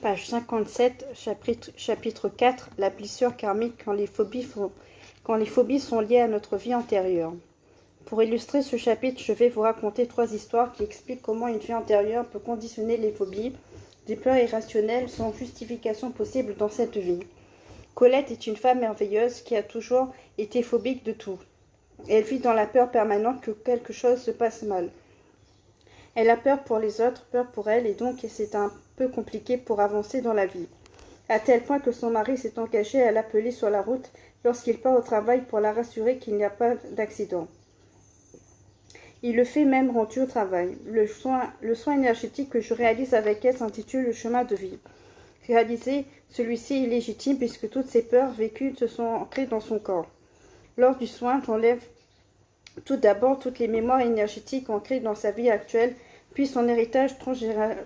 Page 57, chapitre 4, la blessure karmique quand les phobies sont liées à notre vie antérieure. Pour illustrer ce chapitre, je vais vous raconter 3 histoires qui expliquent comment une vie antérieure peut conditionner les phobies, des peurs irrationnelles sans justification possible dans cette vie. Colette est une femme merveilleuse qui a toujours été phobique de tout. Elle vit dans la peur permanente que quelque chose se passe mal. Elle a peur pour les autres, peur pour elle, et donc c'est un peu compliqué pour avancer dans la vie. À tel point que son mari s'est engagé à l'appeler sur la route lorsqu'il part au travail pour la rassurer qu'il n'y a pas d'accident. Il le fait même rendu au travail. Le soin énergétique que je réalise avec elle s'intitule le chemin de vie. Réaliser celui-ci est légitime puisque toutes ses peurs vécues se sont ancrées dans son corps. Lors du soin, j'enlève tout d'abord toutes les mémoires énergétiques ancrées dans sa vie actuelle, puis son héritage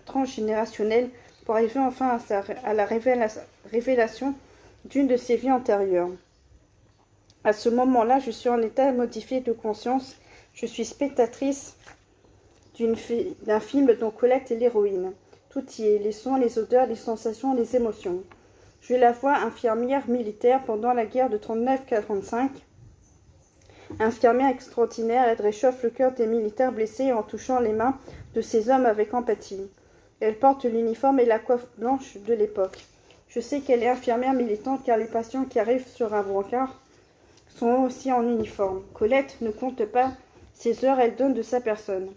transgénérationnel pour arriver enfin à la révélation d'une de ses vies antérieures. À ce moment-là, je suis en état modifié de conscience. Je suis spectatrice d'un film dont Colette est l'héroïne. Tout y est, les sons, les odeurs, les sensations, les émotions. Je la vois infirmière militaire pendant la guerre de 39-45. Infirmière extraordinaire, elle réchauffe le cœur des militaires blessés en touchant les mains de ces hommes avec empathie. Elle porte l'uniforme et la coiffe blanche de l'époque. Je sais qu'elle est infirmière militante car les patients qui arrivent sur un brancard sont aussi en uniforme. Colette ne compte pas ses heures, elle donne de sa personne.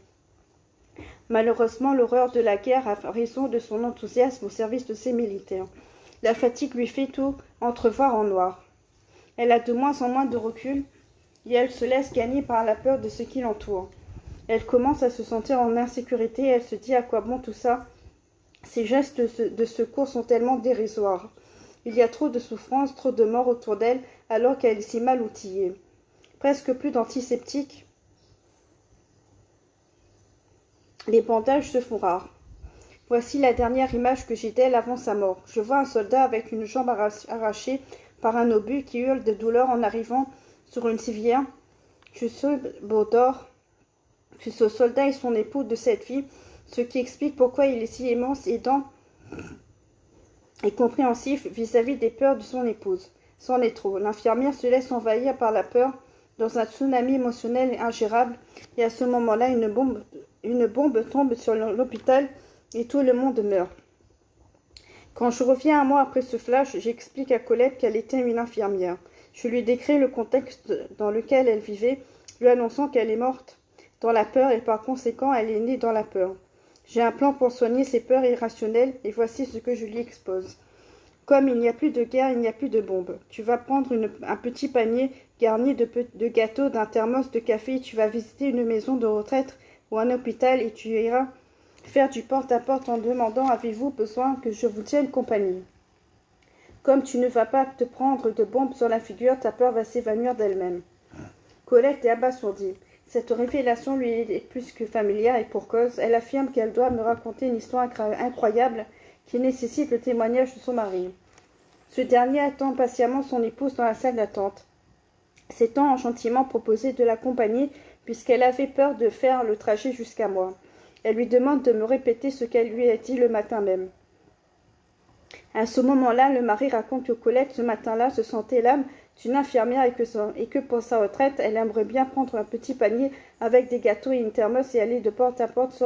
Malheureusement, l'horreur de la guerre a raison de son enthousiasme au service de ses militaires. La fatigue lui fait tout entrevoir en noir. Elle a de moins en moins de recul et elle se laisse gagner par la peur de ce qui l'entoure. Elle commence à se sentir en insécurité et elle se dit à quoi bon tout ça. Ces gestes de secours sont tellement dérisoires. Il y a trop de souffrance, trop de morts autour d'elle alors qu'elle est si mal outillée. Presque plus d'antiseptiques. Les bandages se font rares. Voici la dernière image que j'ai d'elle avant sa mort. Je vois un soldat avec une jambe arrachée par un obus qui hurle de douleur en arrivant sur une civière. Je suis Baudor, je suis au soldat et son époux de cette vie, ce qui explique pourquoi il est si immense, aidant et compréhensif vis-à-vis des peurs de son épouse. C'en est trop. L'infirmière se laisse envahir par la peur dans un tsunami émotionnel ingérable et à ce moment-là, une bombe tombe sur l'hôpital et tout le monde meurt. Quand je reviens un mois après ce flash, j'explique à Colette qu'elle était une infirmière. Je lui décris le contexte dans lequel elle vivait, lui annonçant qu'elle est morte dans la peur et par conséquent elle est née dans la peur. J'ai un plan pour soigner ses peurs irrationnelles et voici ce que je lui expose. Comme il n'y a plus de guerre, il n'y a plus de bombes. Tu vas prendre un petit panier garni de gâteaux, d'un thermos de café, tu vas visiter une maison de retraite ou un hôpital et tu iras faire du porte-à-porte en demandant « Avez-vous besoin que je vous tienne compagnie ?» Comme tu ne vas pas te prendre de bombes sur la figure, ta peur va s'évanouir d'elle-même. Colette est abasourdie. Cette révélation lui est plus que familière et pour cause. Elle affirme qu'elle doit me raconter une histoire incroyable qui nécessite le témoignage de son mari. Ce dernier attend patiemment son épouse dans la salle d'attente, s'étant gentiment proposé de l'accompagner puisqu'elle avait peur de faire le trajet jusqu'à moi. Elle lui demande de me répéter ce qu'elle lui a dit le matin même. À ce moment-là, le mari raconte que Colette, ce matin-là, se sentait l'âme d'une infirmière et que pour sa retraite, elle aimerait bien prendre un petit panier avec des gâteaux et une thermos et aller de porte à porte,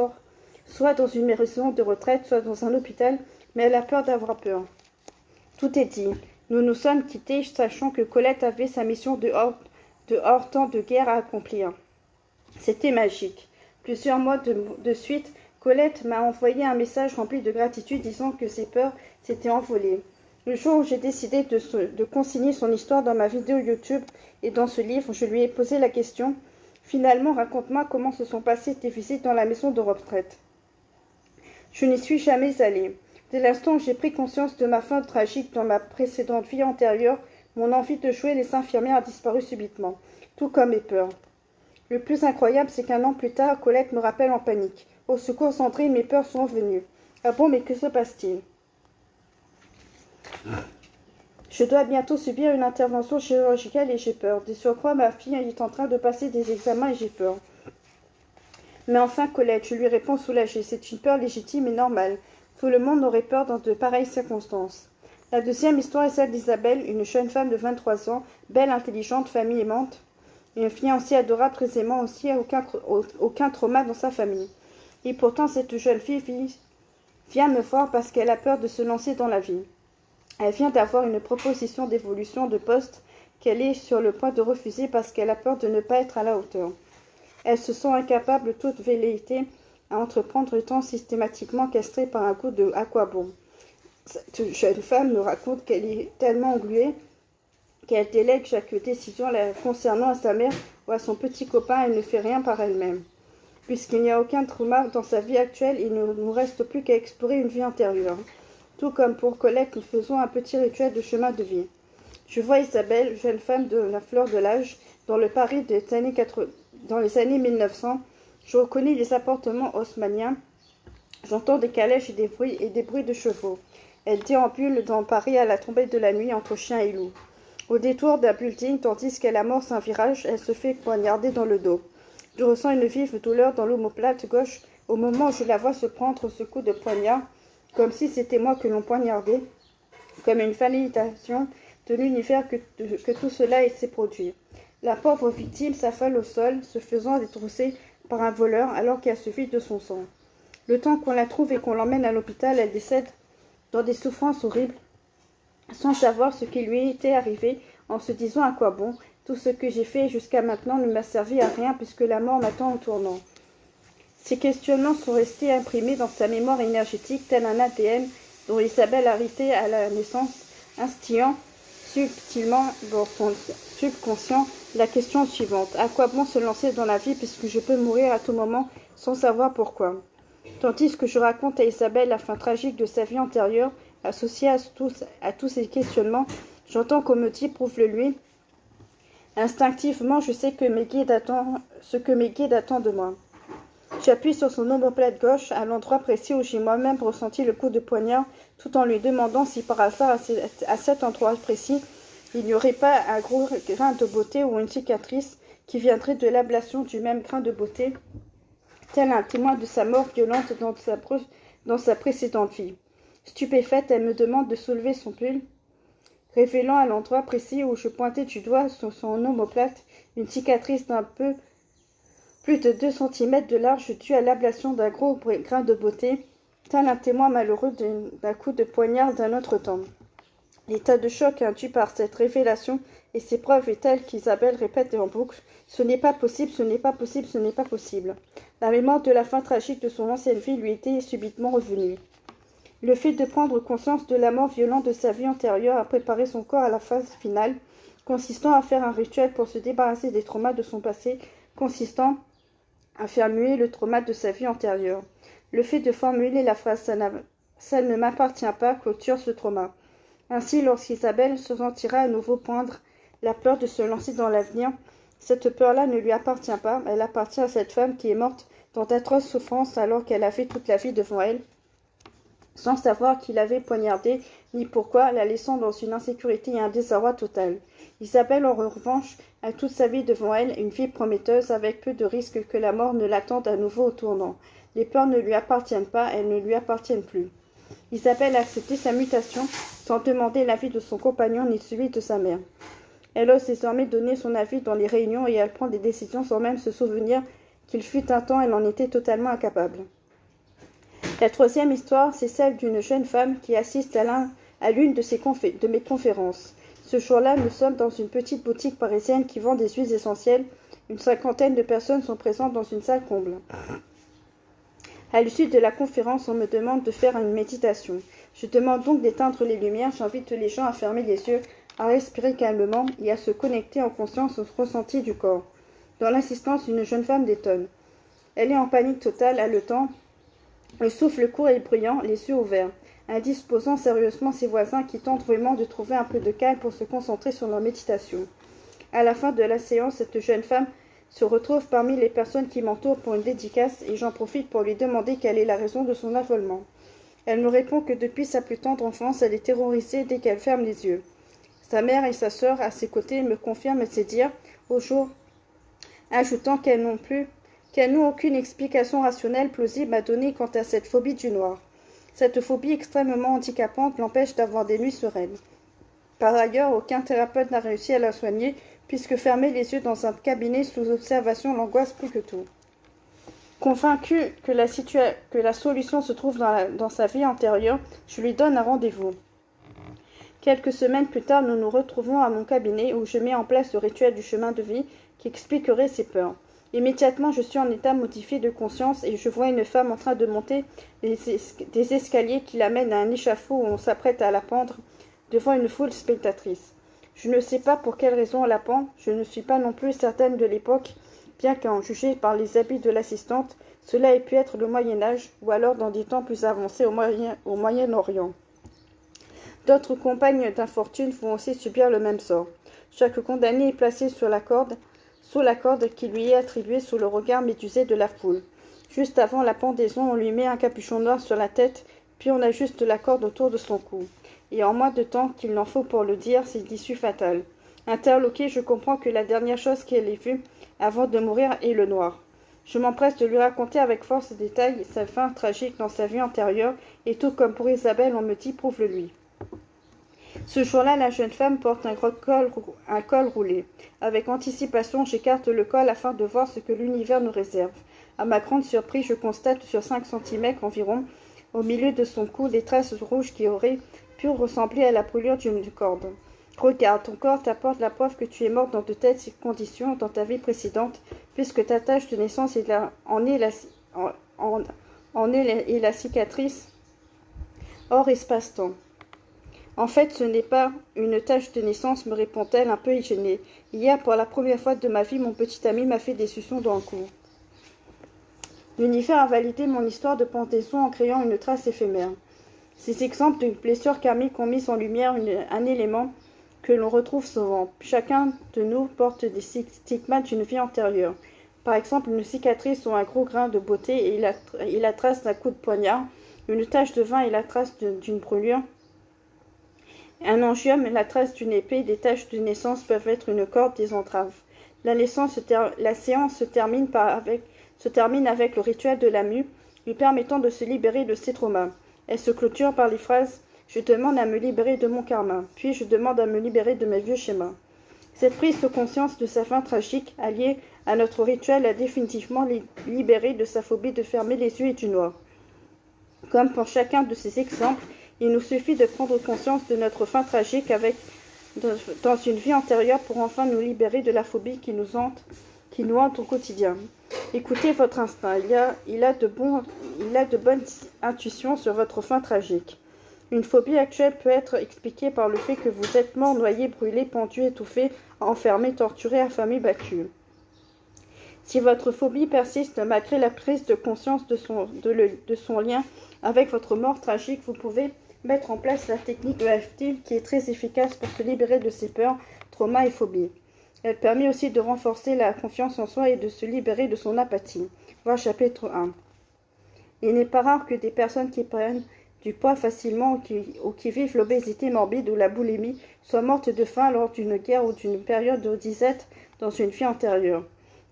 soit dans une maison de retraite, soit dans un hôpital, mais elle a peur d'avoir peur. Tout est dit. Nous nous sommes quittés, sachant que Colette avait sa mission de hors temps de guerre à accomplir. C'était magique. Plusieurs mois de suite, Colette m'a envoyé un message rempli de gratitude disant que ses peurs s'étaient envolées. Le jour où j'ai décidé de consigner son histoire dans ma vidéo YouTube et dans ce livre, je lui ai posé la question « Finalement, raconte-moi comment se sont passées tes visites dans la maison de retraite. » Je n'y suis jamais allée. Dès l'instant où j'ai pris conscience de ma fin tragique dans ma précédente vie antérieure, mon envie de jouer les infirmières a disparu subitement, tout comme mes peurs. Le plus incroyable, c'est qu'un an plus tard, Colette me rappelle en panique. « Au secours, Sandrine, mes peurs sont revenues. »« Ah bon, mais que se passe-t-il » ? Je dois bientôt subir une intervention chirurgicale et j'ai peur. De surcroît, ma fille est en train de passer des examens et j'ai peur. Mais enfin, Colette, je lui réponds soulagée. C'est une peur légitime et normale. Tout le monde aurait peur dans de pareilles circonstances. La deuxième histoire est celle d'Isabelle, une jeune femme de 23 ans, belle, intelligente, famille aimante, une fiancée adorable, très aimant aussi, aucun trauma dans sa famille. Et pourtant, cette jeune fille vient me voir parce qu'elle a peur de se lancer dans la vie. Elle vient d'avoir une proposition d'évolution de poste qu'elle est sur le point de refuser parce qu'elle a peur de ne pas être à la hauteur. Elle se sent incapable de toute velléité à entreprendre étant systématiquement castrée par un coup de « à quoi bon ». Cette jeune femme me raconte qu'elle est tellement engluée qu'elle délègue chaque décision la concernant à sa mère ou à son petit copain, elle ne fait rien par elle-même. Puisqu'il n'y a aucun trauma dans sa vie actuelle, il ne nous reste plus qu'à explorer une vie antérieure. Tout comme pour Colette, nous faisons un petit rituel de chemin de vie. Je vois Isabelle, jeune femme de la fleur de l'âge, dans le Paris dans les années 1900. Je reconnais les appartements haussmanniens. J'entends des calèches et des bruits de chevaux. Elle déambule dans Paris à la tombée de la nuit entre chiens et loups. Au détour d'un building, tandis qu'elle amorce un virage, elle se fait poignarder dans le dos. Je ressens une vive douleur dans l'omoplate gauche au moment où je la vois se prendre ce coup de poignard, comme si c'était moi que l'on poignardait, comme une validation de l'univers que tout cela s'est produit. La pauvre victime s'affale au sol, se faisant détrousser par un voleur alors qu'elle se vide de son sang. Le temps qu'on la trouve et qu'on l'emmène à l'hôpital, elle décède dans des souffrances horribles, sans savoir ce qui lui était arrivé, en se disant à quoi bon, tout ce que j'ai fait jusqu'à maintenant ne m'a servi à rien puisque la mort m'attend au tournant. Ces questionnements sont restés imprimés dans sa mémoire énergétique, tel un ADN dont Isabelle a hérité à la naissance, instillant subtilement dans son subconscient la question suivante. À quoi bon se lancer dans la vie puisque je peux mourir à tout moment sans savoir pourquoi? Tandis que je raconte à Isabelle la fin tragique de sa vie antérieure, associée à tous ces questionnements, j'entends qu'on me dit « prouve-le lui ». Instinctivement, je sais ce que mes guides attendent de moi. J'appuie sur son omoplate gauche, à l'endroit précis où j'ai moi-même ressenti le coup de poignard, tout en lui demandant si par hasard, à cet endroit précis, il n'y aurait pas un gros grain de beauté ou une cicatrice qui viendrait de l'ablation du même grain de beauté, tel un témoin de sa mort violente dans sa précédente vie. Stupéfaite, elle me demande de soulever son pull, révélant à l'endroit précis où je pointais du doigt sur son omoplate une cicatrice d'un peu plus de 2 cm de large due à l'ablation d'un gros grain de beauté, tel un témoin malheureux d'un coup de poignard d'un autre temps. L'état de choc induit par cette révélation et ses preuves est tel qu'Isabelle répète en boucle « Ce n'est pas possible, ce n'est pas possible, ce n'est pas possible ». La mémoire de la fin tragique de son ancienne vie lui était subitement revenue. Le fait de prendre conscience de la mort violente de sa vie antérieure a préparé son corps à la phase finale, consistant à faire un rituel pour se débarrasser des traumas de son passé, consistant à faire muer le trauma de sa vie antérieure. Le fait de formuler la phrase « ça ne m'appartient pas » clôture ce trauma. Ainsi, lorsqu'Isabelle se sentira à nouveau poindre la peur de se lancer dans l'avenir, cette peur-là ne lui appartient pas, elle appartient à cette femme qui est morte dans d'atroces souffrances alors qu'elle avait toute la vie devant elle, sans savoir qui l'avait poignardée ni pourquoi, la laissant dans une insécurité et un désarroi total. Isabelle, en revanche, a toute sa vie devant elle, une vie prometteuse avec peu de risques que la mort ne l'attende à nouveau au tournant. Les peurs ne lui appartiennent pas, elles ne lui appartiennent plus. Isabelle a accepté sa mutation sans demander l'avis de son compagnon ni celui de sa mère. Elle ose désormais donner son avis dans les réunions et elle prend des décisions sans même se souvenir qu'il fut un temps elle en était totalement incapable. La troisième histoire, c'est celle d'une jeune femme qui assiste à l'une de mes conférences. Ce jour-là, nous sommes dans une petite boutique parisienne qui vend des huiles essentielles. Une 50aine de personnes sont présentes dans une salle comble. À l'issue de la conférence, on me demande de faire une méditation. Je demande donc d'éteindre les lumières, j'invite les gens à fermer les yeux, à respirer calmement et à se connecter en conscience aux ressentis du corps. Dans l'assistance, une jeune femme détonne. Elle est en panique totale, haletant, le souffle court et bruyant, les yeux ouverts, indisposant sérieusement ses voisins qui tentent vraiment de trouver un peu de calme pour se concentrer sur leur méditation. À la fin de la séance, cette jeune femme se retrouve parmi les personnes qui m'entourent pour une dédicace et j'en profite pour lui demander quelle est la raison de son affolement. Elle me répond que depuis sa plus tendre enfance, elle est terrorisée dès qu'elle ferme les yeux. Sa mère et sa sœur, à ses côtés, me confirment ses dires au jour, ajoutant qu'elles n'ont aucune explication rationnelle plausible à donner quant à cette phobie du noir. Cette phobie extrêmement handicapante l'empêche d'avoir des nuits sereines. Par ailleurs, aucun thérapeute n'a réussi à la soigner, puisque fermer les yeux dans un cabinet sous observation l'angoisse plus que tout. Convaincu que la solution se trouve dans sa vie antérieure, je lui donne un rendez-vous. Quelques semaines plus tard, nous nous retrouvons à mon cabinet où je mets en place le rituel du chemin de vie qui expliquerait ses peurs. Immédiatement, je suis en état modifié de conscience et je vois une femme en train de monter des escaliers qui l'amènent à un échafaud où on s'apprête à la pendre devant une foule spectatrice. Je ne sais pas pour quelle raison elle la pend, je ne suis pas non plus certaine de l'époque, bien qu'en juger par les habits de l'assistante, cela ait pu être le Moyen-Âge ou alors dans des temps plus avancés au Moyen-Orient. D'autres compagnes d'infortune vont aussi subir le même sort. Chaque condamné est placé sous la corde qui lui est attribuée sous le regard médusé de la foule. Juste avant la pendaison, on lui met un capuchon noir sur la tête, puis on ajuste la corde autour de son cou. Et en moins de temps qu'il n'en faut pour le dire, c'est l'issue fatale. Interloquée, je comprends que la dernière chose qu'elle ait vue avant de mourir est le noir. Je m'empresse de lui raconter avec force et détail sa fin tragique dans sa vie antérieure, et tout comme pour Isabelle, on me dit prouve-le-lui. Ce jour-là, la jeune femme porte un col roulé. Avec anticipation, j'écarte le col afin de voir ce que l'univers nous réserve. À ma grande surprise, je constate sur 5 cm environ, au milieu de son cou, des traces rouges qui auraient pu ressembler à la brûlure d'une corde. Regarde, ton corps t'apporte la preuve que tu es morte dans de telles conditions dans ta vie précédente, puisque ta tache de naissance en est la cicatrice hors espace-temps. En fait, ce n'est pas une tache de naissance, me répond-elle un peu gênée. Hier, pour la première fois de ma vie, mon petit ami m'a fait des succions dans le cou. L'univers a validé mon histoire de pendaison en créant une trace éphémère. Ces exemples de blessures karmiques ont mis en lumière un élément que l'on retrouve souvent. Chacun de nous porte des stigmates d'une vie antérieure. Par exemple, une cicatrice ou un gros grain de beauté et la trace d'un coup de poignard, une tache de vin et la trace d'une brûlure, un angiome et la trace d'une épée, des taches de naissance peuvent être une corde, des entraves. La séance se termine avec le rituel de la mue, lui permettant de se libérer de ses traumas. Elle se clôture par les phrases « Je demande à me libérer de mon karma », puis « Je demande à me libérer de mes vieux schémas ». Cette prise de conscience de sa fin tragique, alliée à notre rituel, a définitivement libéré de sa phobie de fermer les yeux et du noir. Comme pour chacun de ces exemples, il nous suffit de prendre conscience de notre fin tragique dans une vie antérieure pour enfin nous libérer de la phobie qui nous hante au quotidien. Écoutez votre instinct, il a de bonnes intuitions sur votre fin tragique. Une phobie actuelle peut être expliquée par le fait que vous êtes mort, noyé, brûlé, pendu, étouffé, enfermé, torturé, affamé, battu. Si votre phobie persiste malgré la prise de conscience de son lien avec votre mort tragique, vous pouvez mettre en place la technique EFT qui est très efficace pour se libérer de ses peurs, traumas et phobies. Elle permet aussi de renforcer la confiance en soi et de se libérer de son apathie. Voir chapitre 1. Il n'est pas rare que des personnes qui prennent du poids facilement ou qui vivent l'obésité morbide ou la boulimie soient mortes de faim lors d'une guerre ou d'une période de disette dans une vie antérieure.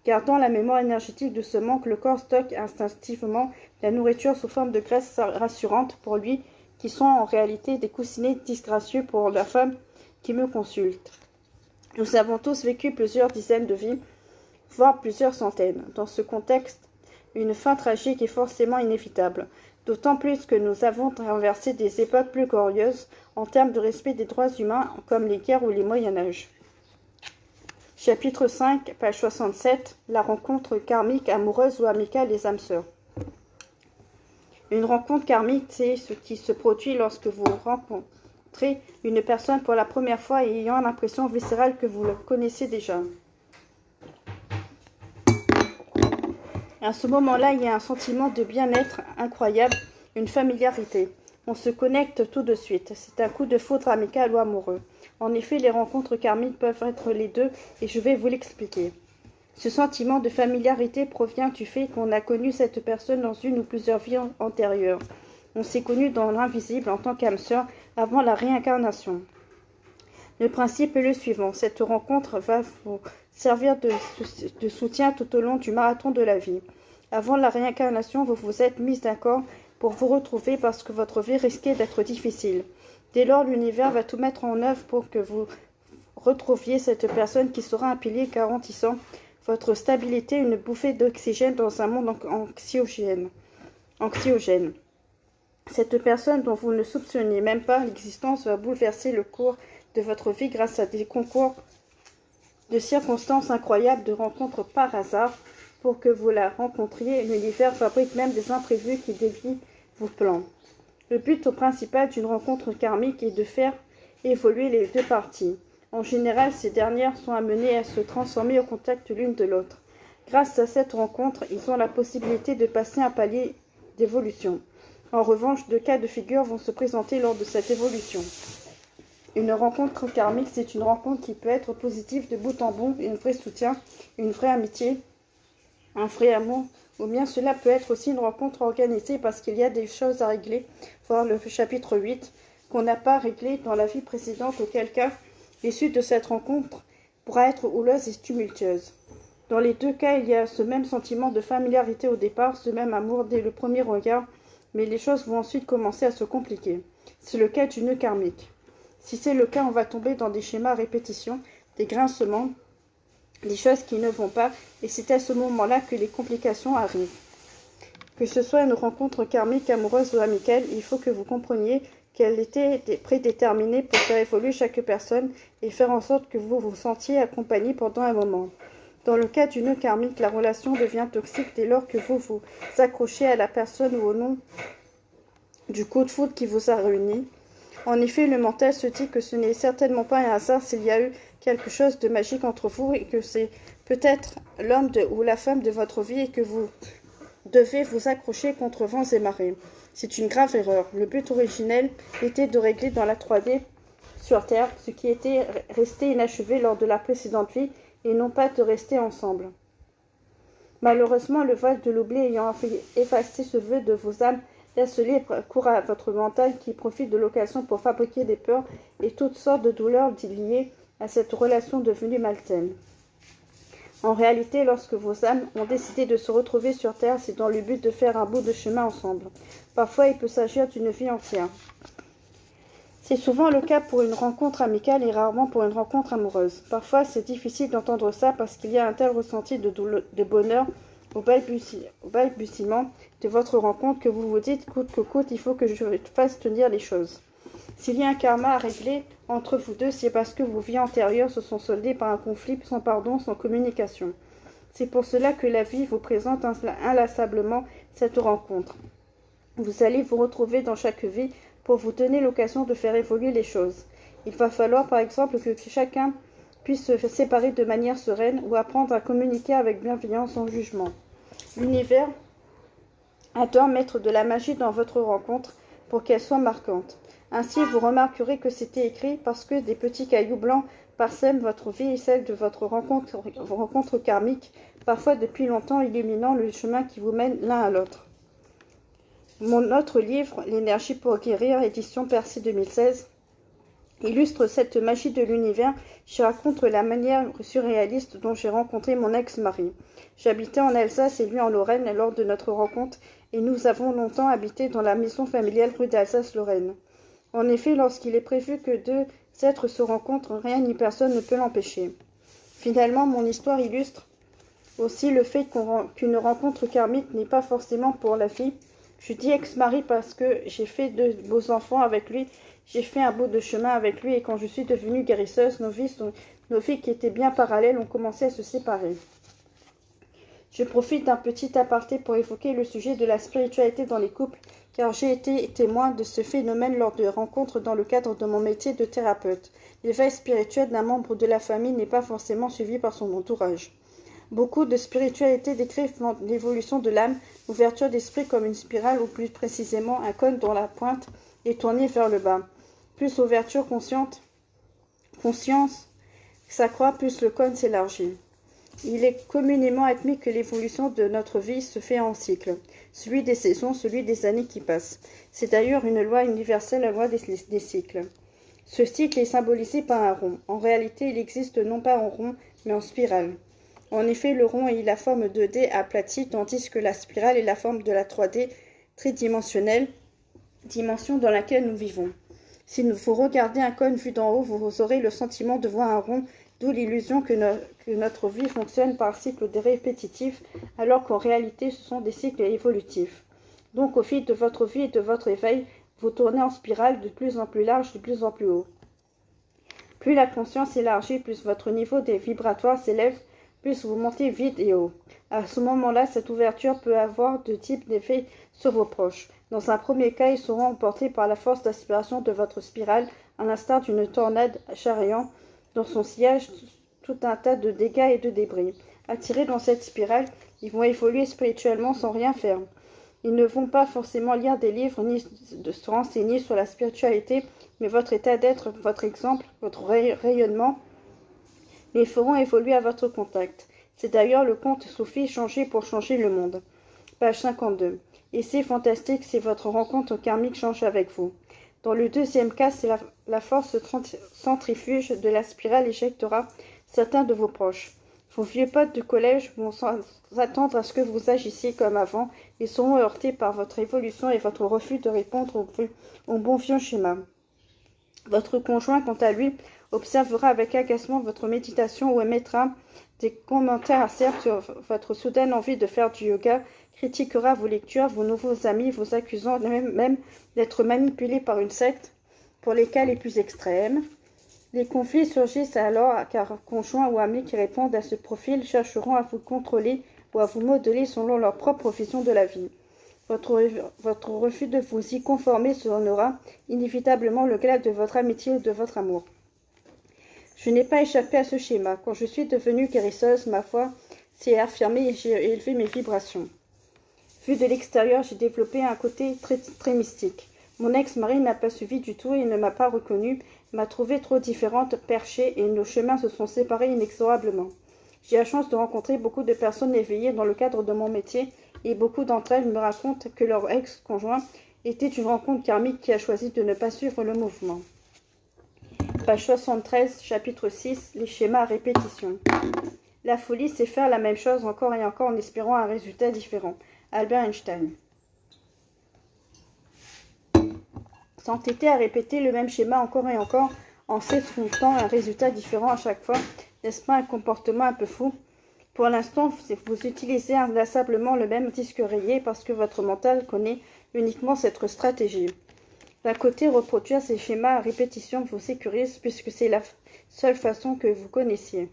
Gardant la mémoire énergétique de ce manque, le corps stocke instinctivement la nourriture sous forme de graisse rassurante pour lui, qui sont en réalité des coussinets disgracieux pour la femme qui me consulte. Nous avons tous vécu plusieurs dizaines de vies, voire plusieurs centaines. Dans ce contexte, une fin tragique est forcément inévitable, d'autant plus que nous avons traversé des époques plus glorieuses en termes de respect des droits humains, comme les guerres ou les Moyen-Âge. Chapitre 5, page 67, la rencontre karmique, amoureuse ou amicale des âmes sœurs. Une rencontre karmique, c'est ce qui se produit lorsque vous rencontrez une personne pour la première fois et ayant l'impression viscérale que vous le connaissez déjà. À ce moment-là, il y a un sentiment de bien-être incroyable, une familiarité. On se connecte tout de suite. C'est un coup de foudre amical ou amoureux. En effet, les rencontres karmiques peuvent être les deux et je vais vous l'expliquer. Ce sentiment de familiarité provient du fait qu'on a connu cette personne dans une ou plusieurs vies antérieures. On s'est connu dans l'invisible en tant qu'âme sœur avant la réincarnation. Le principe est le suivant. Cette rencontre va vous servir de soutien tout au long du marathon de la vie. Avant la réincarnation, vous vous êtes mis d'accord pour vous retrouver parce que votre vie risquait d'être difficile. Dès lors, l'univers va tout mettre en œuvre pour que vous retrouviez cette personne qui sera un pilier garantissant votre stabilité, une bouffée d'oxygène dans un monde anxiogène. Cette personne dont vous ne soupçonniez même pas l'existence va bouleverser le cours de votre vie grâce à des concours de circonstances incroyables, de rencontres par hasard. Pour que vous la rencontriez, l'univers fabrique même des imprévus qui dévient vos plans. Le but principal d'une rencontre karmique est de faire évoluer les deux parties. En général, ces dernières sont amenées à se transformer au contact l'une de l'autre. Grâce à cette rencontre, ils ont la possibilité de passer un palier d'évolution. En revanche, deux cas de figure vont se présenter lors de cette évolution. Une rencontre karmique, c'est une rencontre qui peut être positive de bout en bout, un vrai soutien, une vraie amitié, un vrai amour, ou bien cela peut être aussi une rencontre organisée parce qu'il y a des choses à régler, voir le chapitre 8, qu'on n'a pas réglé dans la vie précédente, auquel cas l'issue de cette rencontre pourra être houleuse et tumultueuse. Dans les deux cas, il y a ce même sentiment de familiarité au départ, ce même amour dès le premier regard, mais les choses vont ensuite commencer à se compliquer. C'est le cas du nœud karmique. Si c'est le cas, on va tomber dans des schémas à répétition, des grincements, des choses qui ne vont pas, et c'est à ce moment-là que les complications arrivent. Que ce soit une rencontre karmique, amoureuse ou amicale, il faut que vous compreniez qu'elle était prédéterminée pour faire évoluer chaque personne et faire en sorte que vous vous sentiez accompagné pendant un moment. Dans le cas du nœud karmique, la relation devient toxique dès lors que vous vous accrochez à la personne ou au nom du coup de foudre qui vous a réunis. En effet, le mental se dit que ce n'est certainement pas un hasard s'il y a eu quelque chose de magique entre vous et que c'est peut-être l'homme ou la femme de votre vie et que vous devez vous accrocher contre vents et marées. C'est une grave erreur. Le but originel était de régler dans la 3D sur Terre ce qui était resté inachevé lors de la précédente vie et non pas de rester ensemble. Malheureusement, le voile de l'oubli ayant effacé ce vœu de vos âmes, laisse libre cours à votre mental qui profite de l'occasion pour fabriquer des peurs et toutes sortes de douleurs liées à cette relation devenue malsaine. En réalité, lorsque vos âmes ont décidé de se retrouver sur Terre, c'est dans le but de faire un bout de chemin ensemble. Parfois, il peut s'agir d'une vie entière. C'est souvent le cas pour une rencontre amicale et rarement pour une rencontre amoureuse. Parfois, c'est difficile d'entendre ça parce qu'il y a un tel ressenti de bonheur au balbutiement de votre rencontre que vous vous dites coûte que coûte, il faut que je fasse tenir les choses. S'il y a un karma à régler entre vous deux, c'est parce que vos vies antérieures se sont soldées par un conflit sans pardon, sans communication. C'est pour cela que la vie vous présente inlassablement cette rencontre. Vous allez vous retrouver dans chaque vie pour vous donner l'occasion de faire évoluer les choses. Il va falloir par exemple que chacun puisse se séparer de manière sereine ou apprendre à communiquer avec bienveillance sans jugement. L'univers adore mettre de la magie dans votre rencontre pour qu'elle soit marquante. Ainsi, vous remarquerez que c'était écrit parce que des petits cailloux blancs parsèment votre vie et celle de votre rencontre karmique, parfois depuis longtemps illuminant le chemin qui vous mène l'un à l'autre. Mon autre livre, L'énergie pour guérir, édition Percy 2016, illustre cette magie de l'univers. J'y raconte la manière surréaliste dont j'ai rencontré mon ex-mari. J'habitais en Alsace et lui en Lorraine lors de notre rencontre et nous avons longtemps habité dans la maison familiale rue d'Alsace-Lorraine. En effet, lorsqu'il est prévu que deux êtres se rencontrent, rien ni personne ne peut l'empêcher. Finalement, mon histoire illustre aussi le fait qu'une rencontre karmique n'est pas forcément pour la vie. Je dis ex-mari parce que j'ai fait de beaux enfants avec lui, j'ai fait un bout de chemin avec lui et quand je suis devenue guérisseuse, nos vies qui étaient bien parallèles ont commencé à se séparer. Je profite d'un petit aparté pour évoquer le sujet de la spiritualité dans les couples, car j'ai été témoin de ce phénomène lors de rencontres dans le cadre de mon métier de thérapeute. L'éveil spirituel d'un membre de la famille n'est pas forcément suivi par son entourage. Beaucoup de spiritualité décrivent l'évolution de l'âme, l'ouverture d'esprit comme une spirale ou plus précisément un cône dont la pointe est tournée vers le bas. Plus l'ouverture conscience s'accroît, plus le cône s'élargit. Il est communément admis que l'évolution de notre vie se fait en cycle, celui des saisons, celui des années qui passent. C'est d'ailleurs une loi universelle, la loi des cycles. Ce cycle est symbolisé par un rond. En réalité, il existe non pas en rond, mais en spirale. En effet, le rond est la forme 2D aplatie, tandis que la spirale est la forme de la 3D tridimensionnelle, dimension dans laquelle nous vivons. Si vous regardez un cône vu d'en haut, vous aurez le sentiment de voir un rond, d'où l'illusion que notre vie fonctionne par cycles répétitifs, alors qu'en réalité ce sont des cycles évolutifs. Donc au fil de votre vie et de votre éveil, vous tournez en spirale de plus en plus large, de plus en plus haut. Plus la conscience élargit, plus votre niveau des vibratoires s'élève, plus vous montez vite et haut. À ce moment-là, cette ouverture peut avoir deux types d'effets sur vos proches. Dans un premier cas, ils seront emportés par la force d'aspiration de votre spirale, à l'instar d'une tornade charriant dans son sillage tout un tas de dégâts et de débris. Attirés dans cette spirale, ils vont évoluer spirituellement sans rien faire. Ils ne vont pas forcément lire des livres ni se renseigner sur la spiritualité, mais votre état d'être, votre exemple, votre rayonnement les feront évoluer à votre contact. C'est d'ailleurs le conte Sophie Changer pour changer le monde. Page 52. Et c'est fantastique si votre rencontre karmique change avec vous. Dans le deuxième cas, c'est la force centrifuge de la spirale éjectera certains de vos proches. Vos vieux potes de collège vont s'attendre à ce que vous agissiez comme avant et seront heurtés par votre évolution et votre refus de répondre au bon vieux schéma. Votre conjoint, quant à lui, observera avec agacement votre méditation ou émettra des commentaires acerbes sur votre soudaine envie de faire du yoga, critiquera vos lectures, vos nouveaux amis, vous accusant même d'être manipulé par une secte pour les cas les plus extrêmes. Les conflits surgissent alors car conjoints ou amis qui répondent à ce profil chercheront à vous contrôler ou à vous modeler selon leur propre vision de la vie. Votre refus de vous y conformer donnera inévitablement le glas de votre amitié ou de votre amour. Je n'ai pas échappé à ce schéma. Quand je suis devenue guérisseuse, ma foi s'est affirmée et j'ai élevé mes vibrations. Vu de l'extérieur, j'ai développé un côté très mystique. Mon ex-mari n'a pas suivi du tout et ne m'a pas reconnue, m'a trouvée trop différente, perchée, et nos chemins se sont séparés inexorablement. J'ai la chance de rencontrer beaucoup de personnes éveillées dans le cadre de mon métier, et beaucoup d'entre elles me racontent que leur ex-conjoint était une rencontre karmique qui a choisi de ne pas suivre le mouvement. Page 73, chapitre 6, les schémas à répétition. La folie, c'est faire la même chose encore et encore en espérant un résultat différent. Albert Einstein. S'entêter à répéter le même schéma encore et encore en s'escomptant un résultat différent à chaque fois, n'est-ce pas un comportement un peu fou? Pour l'instant, vous utilisez inlassablement le même disque rayé parce que votre mental connaît uniquement cette stratégie. D'un côté, reproduire ces schémas à répétition vous sécurise puisque c'est la seule façon que vous connaissiez.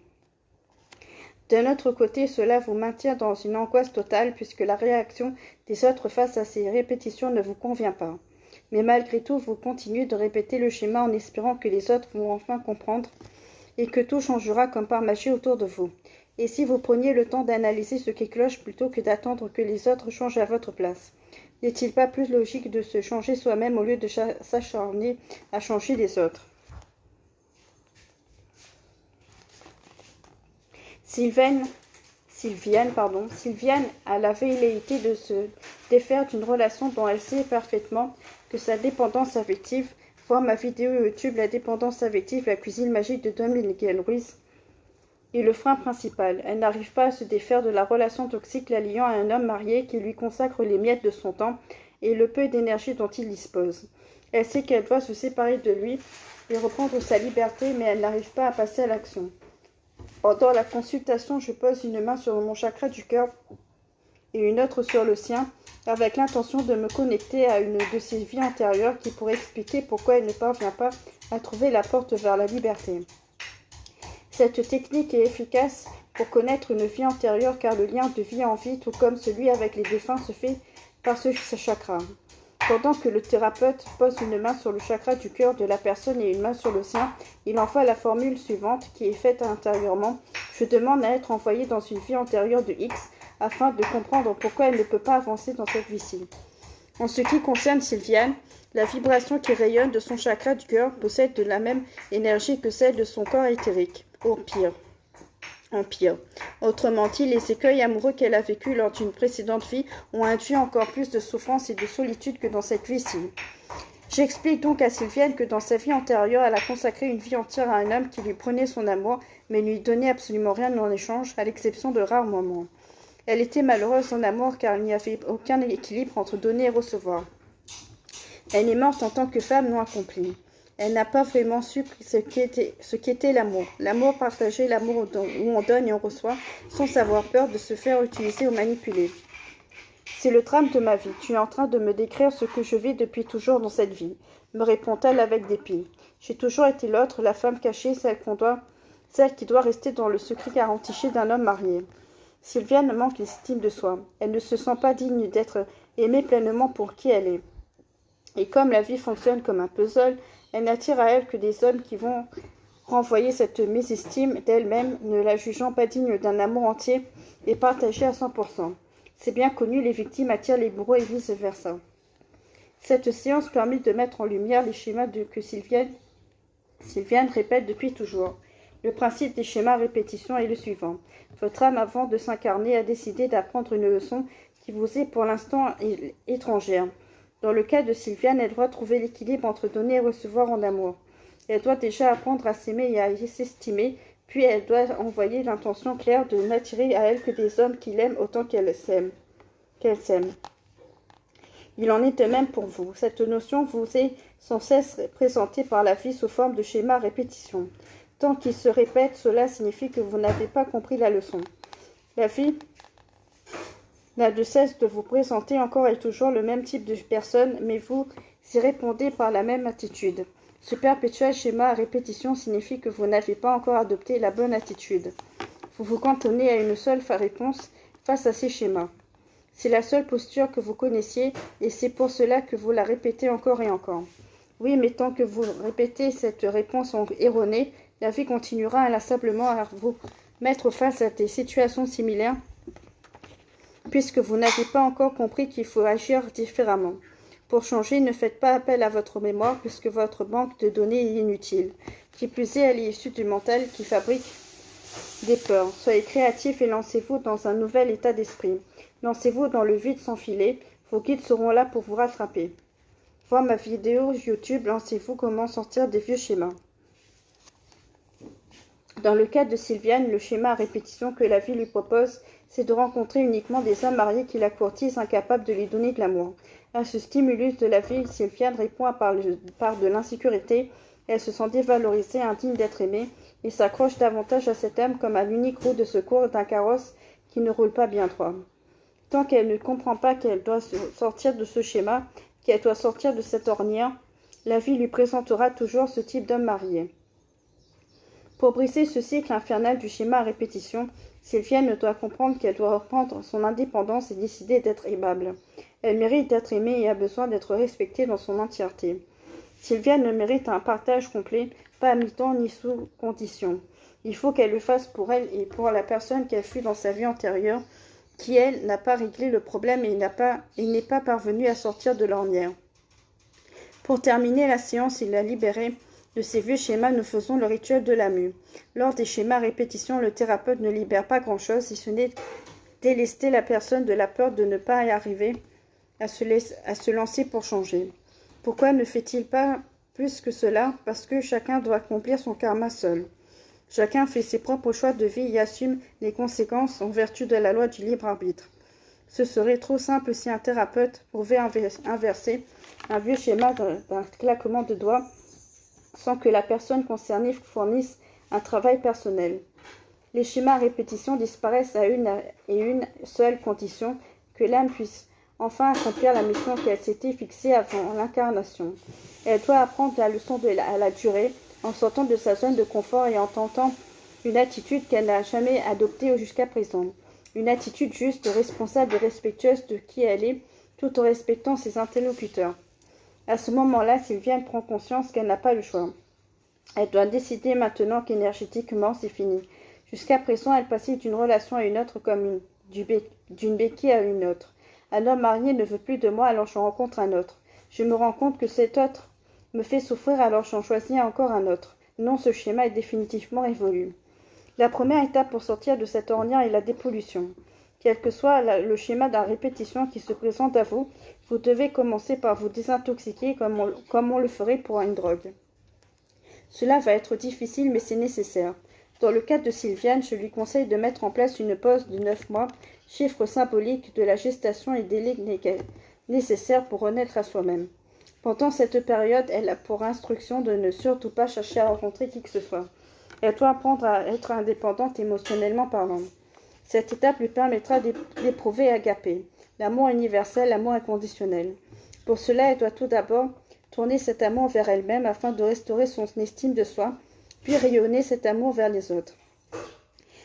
D'un autre côté, cela vous maintient dans une angoisse totale puisque la réaction des autres face à ces répétitions ne vous convient pas. Mais malgré tout, vous continuez de répéter le schéma en espérant que les autres vont enfin comprendre et que tout changera comme par magie autour de vous. Et si vous preniez le temps d'analyser ce qui cloche plutôt que d'attendre que les autres changent à votre place? N'est-il pas plus logique de se changer soi-même au lieu de s'acharner à changer les autres? Sylviane a la velléité de se défaire d'une relation dont elle sait parfaitement que sa dépendance affective, voir ma vidéo YouTube La dépendance affective, la cuisine magique de Dominique Ruiz, est le frein principal. Elle n'arrive pas à se défaire de la relation toxique la liant à un homme marié qui lui consacre les miettes de son temps et le peu d'énergie dont il dispose. Elle sait qu'elle doit se séparer de lui et reprendre sa liberté, mais elle n'arrive pas à passer à l'action. Pendant la consultation, je pose une main sur mon chakra du cœur et une autre sur le sien, avec l'intention de me connecter à une de ses vies antérieures qui pourrait expliquer pourquoi elle ne parvient pas à trouver la porte vers la liberté. Cette technique est efficace pour connaître une vie antérieure car le lien de vie en vie, tout comme celui avec les défunts, se fait par ce chakra. Pendant que le thérapeute pose une main sur le chakra du cœur de la personne et une main sur le sien, il envoie la formule suivante qui est faite intérieurement. Je demande à être envoyé dans une vie antérieure de X afin de comprendre pourquoi elle ne peut pas avancer dans cette vie-ci. En ce qui concerne Sylviane, la vibration qui rayonne de son chakra du cœur possède de la même énergie que celle de son corps éthérique. En pire. Autrement dit, les écueils amoureux qu'elle a vécus lors d'une précédente vie ont induit encore plus de souffrance et de solitude que dans cette vie-ci. J'explique donc à Sylviane que dans sa vie antérieure, elle a consacré une vie entière à un homme qui lui prenait son amour, mais ne lui donnait absolument rien en échange, à l'exception de rares moments. Elle était malheureuse en amour car il n'y avait aucun équilibre entre donner et recevoir. Elle est morte en tant que femme non accomplie. Elle n'a pas vraiment su ce qu'était l'amour. L'amour partagé, l'amour où on donne et on reçoit, sans avoir peur de se faire utiliser ou manipuler. C'est le drame de ma vie. Tu es en train de me décrire ce que je vis depuis toujours dans cette vie, me répond-elle avec dépit. J'ai toujours été l'autre, la femme cachée, celle qui doit rester dans le secret garanti d'un homme marié. Sylviane manque d'estime de soi. Elle ne se sent pas digne d'être aimée pleinement pour qui elle est. Et comme la vie fonctionne comme un puzzle, elle n'attire à elle que des hommes qui vont renvoyer cette mésestime d'elle-même, ne la jugeant pas digne d'un amour entier et partagé à 100%. C'est bien connu, les victimes attirent les bourreaux et vice-versa. Cette séance permet de mettre en lumière les schémas que Sylviane répète depuis toujours. Le principe des schémas à répétition est le suivant. Votre âme, avant de s'incarner, a décidé d'apprendre une leçon qui vous est pour l'instant étrangère. Dans le cas de Sylviane, elle doit trouver l'équilibre entre donner et recevoir en amour. Elle doit déjà apprendre à s'aimer et à s'estimer, puis elle doit envoyer l'intention claire de n'attirer à elle que des hommes qui l'aiment autant qu'elle s'aime. Il en est de même pour vous. Cette notion vous est sans cesse présentée par la vie sous forme de schéma à répétition. Tant qu'il se répète, cela signifie que vous n'avez pas compris la leçon. La vie n'a de cesse de vous présenter encore et toujours le même type de personne, mais vous y répondez par la même attitude. Ce perpétuel schéma à répétition signifie que vous n'avez pas encore adopté la bonne attitude. Vous vous cantonnez à une seule réponse face à ces schémas. C'est la seule posture que vous connaissiez et c'est pour cela que vous la répétez encore et encore. Oui, mais tant que vous répétez cette réponse erronée, la vie continuera inlassablement à vous mettre face à des situations similaires puisque vous n'avez pas encore compris qu'il faut agir différemment. Pour changer, ne faites pas appel à votre mémoire puisque votre banque de données est inutile. Qui plus est, elle est issue du mental qui fabrique des peurs. Soyez créatifs et lancez-vous dans un nouvel état d'esprit. Lancez-vous dans le vide sans filet. Vos guides seront là pour vous rattraper. Voir ma vidéo YouTube, lancez-vous comment sortir des vieux schémas. Dans le cas de Sylviane, le schéma à répétition que la vie lui propose, c'est de rencontrer uniquement des hommes mariés qui la courtisent, incapables de lui donner de l'amour. À ce stimulus de la vie, Sylviane répond par de l'insécurité. Elle se sent dévalorisée, indigne d'être aimée, et s'accroche davantage à cet homme comme à l'unique roue de secours d'un carrosse qui ne roule pas bien droit. Tant qu'elle ne comprend pas qu'elle doit sortir de ce schéma, qu'elle doit sortir de cette ornière, la vie lui présentera toujours ce type d'homme marié. Pour briser ce cycle infernal du schéma à répétition, Sylviane doit comprendre qu'elle doit reprendre son indépendance et décider d'être aimable. Elle mérite d'être aimée et a besoin d'être respectée dans son entièreté. Sylviane mérite un partage complet, pas à mi-temps ni sous condition. Il faut qu'elle le fasse pour elle et pour la personne qu'elle fut dans sa vie antérieure, qui, elle, n'a pas réglé le problème et n'est pas parvenue à sortir de l'ornière. Pour terminer la séance et la libérer de ces vieux schémas, nous faisons le rituel de la mue. Lors des schémas à répétition, le thérapeute ne libère pas grand-chose, si ce n'est délester la personne de la peur de ne pas y arriver à se lancer pour changer. Pourquoi ne fait-il pas plus que cela? Parce que chacun doit accomplir son karma seul. Chacun fait ses propres choix de vie et assume les conséquences en vertu de la loi du libre arbitre. Ce serait trop simple si un thérapeute pouvait inverser un vieux schéma d'un claquement de doigts sans que la personne concernée fournisse un travail personnel. Les schémas à répétition disparaissent à une seule condition, que l'âme puisse enfin accomplir la mission qu'elle s'était fixée avant l'incarnation. Elle doit apprendre la leçon à la durée, en sortant de sa zone de confort et en tentant une attitude qu'elle n'a jamais adoptée jusqu'à présent. Une attitude juste, responsable et respectueuse de qui elle est, tout en respectant ses interlocuteurs. À ce moment-là, Sylviane prend conscience qu'elle n'a pas le choix. Elle doit décider maintenant qu'énergétiquement, c'est fini. Jusqu'à présent, elle passait d'une relation à une autre comme d'une béquille à une autre. Un homme marié ne veut plus de moi, alors je rencontre un autre. Je me rends compte que cet autre me fait souffrir, alors j'en choisis encore un autre. Non, ce schéma est définitivement révolu. La première étape pour sortir de cette ornière est la dépollution. Quel que soit le schéma de la répétition qui se présente à vous, vous devez commencer par vous désintoxiquer comme on le ferait pour une drogue. Cela va être difficile, mais c'est nécessaire. Dans le cas de Sylviane, je lui conseille de mettre en place une pause de 9 mois, chiffre symbolique de la gestation et délai nécessaire pour renaître à soi-même. Pendant cette période, elle a pour instruction de ne surtout pas chercher à rencontrer qui que ce soit. Elle doit apprendre à être indépendante émotionnellement parlant. Cette étape lui permettra d'éprouver Agapé, l'amour universel, l'amour inconditionnel. Pour cela, elle doit tout d'abord tourner cet amour vers elle-même afin de restaurer son estime de soi, puis rayonner cet amour vers les autres.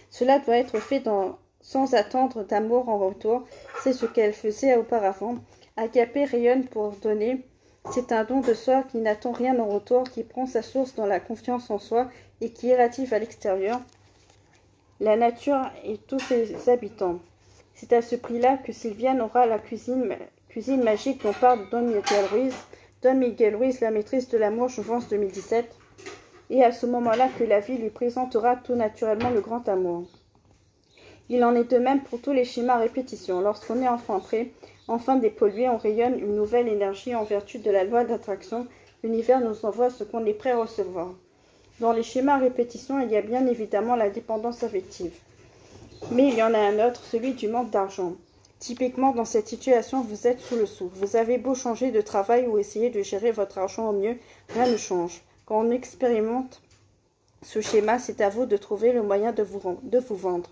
Cela doit être fait sans attendre d'amour en retour. C'est ce qu'elle faisait auparavant. Agapé rayonne pour donner. C'est un don de soi qui n'attend rien en retour, qui prend sa source dans la confiance en soi et qui irradie à l'extérieur la nature et tous ses habitants. C'est à ce prix-là que Sylviane aura la cuisine magique dont parle Don Miguel Ruiz. Don Miguel Ruiz, La maîtrise de l'amour, Jouvence 2017. Et à ce moment-là que la vie lui présentera tout naturellement le grand amour. Il en est de même pour tous les schémas à répétition. Lorsqu'on est enfin dépollué, on rayonne une nouvelle énergie en vertu de la loi d'attraction. L'univers nous envoie ce qu'on est prêt à recevoir. Dans les schémas à répétition, il y a bien évidemment la dépendance affective. Mais il y en a un autre, celui du manque d'argent. Typiquement, dans cette situation, vous êtes sous le sou. Vous avez beau changer de travail ou essayer de gérer votre argent au mieux, rien ne change. Quand on expérimente ce schéma, c'est à vous de trouver le moyen de vous vendre.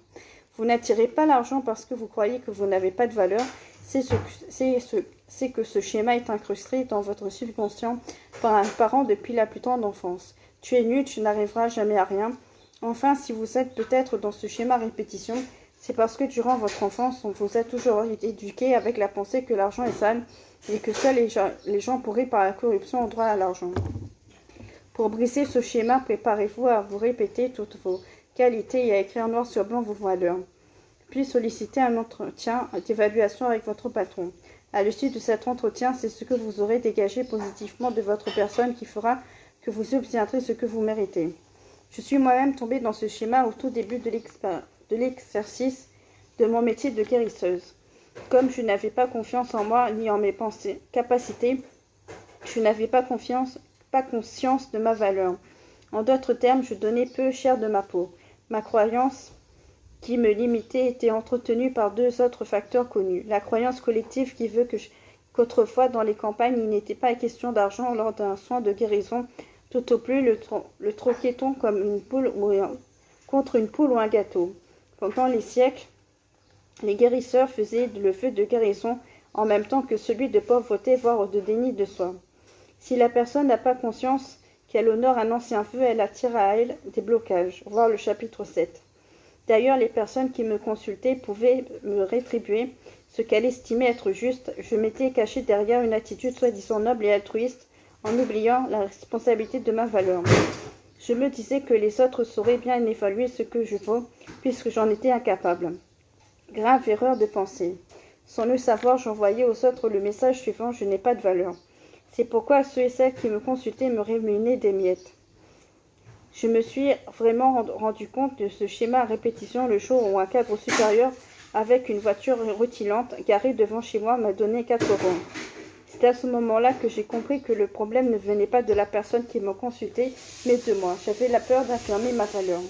Vous n'attirez pas l'argent parce que vous croyez que vous n'avez pas de valeur. C'est que ce schéma est incrusté dans votre subconscient par un parent depuis la plus tendre enfance. Tu es nul, tu n'arriveras jamais à rien. Enfin, si vous êtes peut-être dans ce schéma répétition, c'est parce que durant votre enfance, on vous a toujours éduqué avec la pensée que l'argent est sale et que seuls les gens pourris par la corruption ont droit à l'argent. Pour briser ce schéma, préparez-vous à vous répéter toutes vos qualités et à écrire noir sur blanc vos valeurs. Puis sollicitez un entretien d'évaluation avec votre patron. À l'issue de cet entretien, c'est ce que vous aurez dégagé positivement de votre personne qui fera que vous obtiendrez ce que vous méritez. Je suis moi-même tombée dans ce schéma au tout début de l'exercice de mon métier de guérisseuse. Comme je n'avais pas confiance en moi ni en mes capacités, je n'avais pas conscience de ma valeur. En d'autres termes, je donnais peu cher de ma peau. Ma croyance qui me limitait était entretenue par deux autres facteurs connus. La croyance collective qui veut qu'autrefois dans les campagnes, il n'était pas question d'argent lors d'un soin de guérison. Tout au plus, le troquait-on comme une poule contre une poule ou un gâteau. Pendant les siècles, les guérisseurs faisaient le vœu de guérison en même temps que celui de pauvreté, voire de déni de soi. Si la personne n'a pas conscience qu'elle honore un ancien vœu, elle attire à elle des blocages. Voir le chapitre 7. D'ailleurs, les personnes qui me consultaient pouvaient me rétribuer ce qu'elle estimait être juste. Je m'étais cachée derrière une attitude soi-disant noble et altruiste, en oubliant la responsabilité de ma valeur. Je me disais que les autres sauraient bien évaluer ce que je vaux, puisque j'en étais incapable. Grave erreur de pensée. Sans le savoir, j'envoyais aux autres le message suivant: je n'ai pas de valeur. C'est pourquoi ceux et celles qui me consultaient me rémunéraient des miettes. Je me suis vraiment rendu compte de ce schéma à répétition le jour où un cadre supérieur, avec une voiture rutilante, garée devant chez moi, m'a donné 4 €. C'est à ce moment-là que j'ai compris que le problème ne venait pas de la personne qui me consultait, mais de moi. J'avais la peur d'affirmer ma valeur.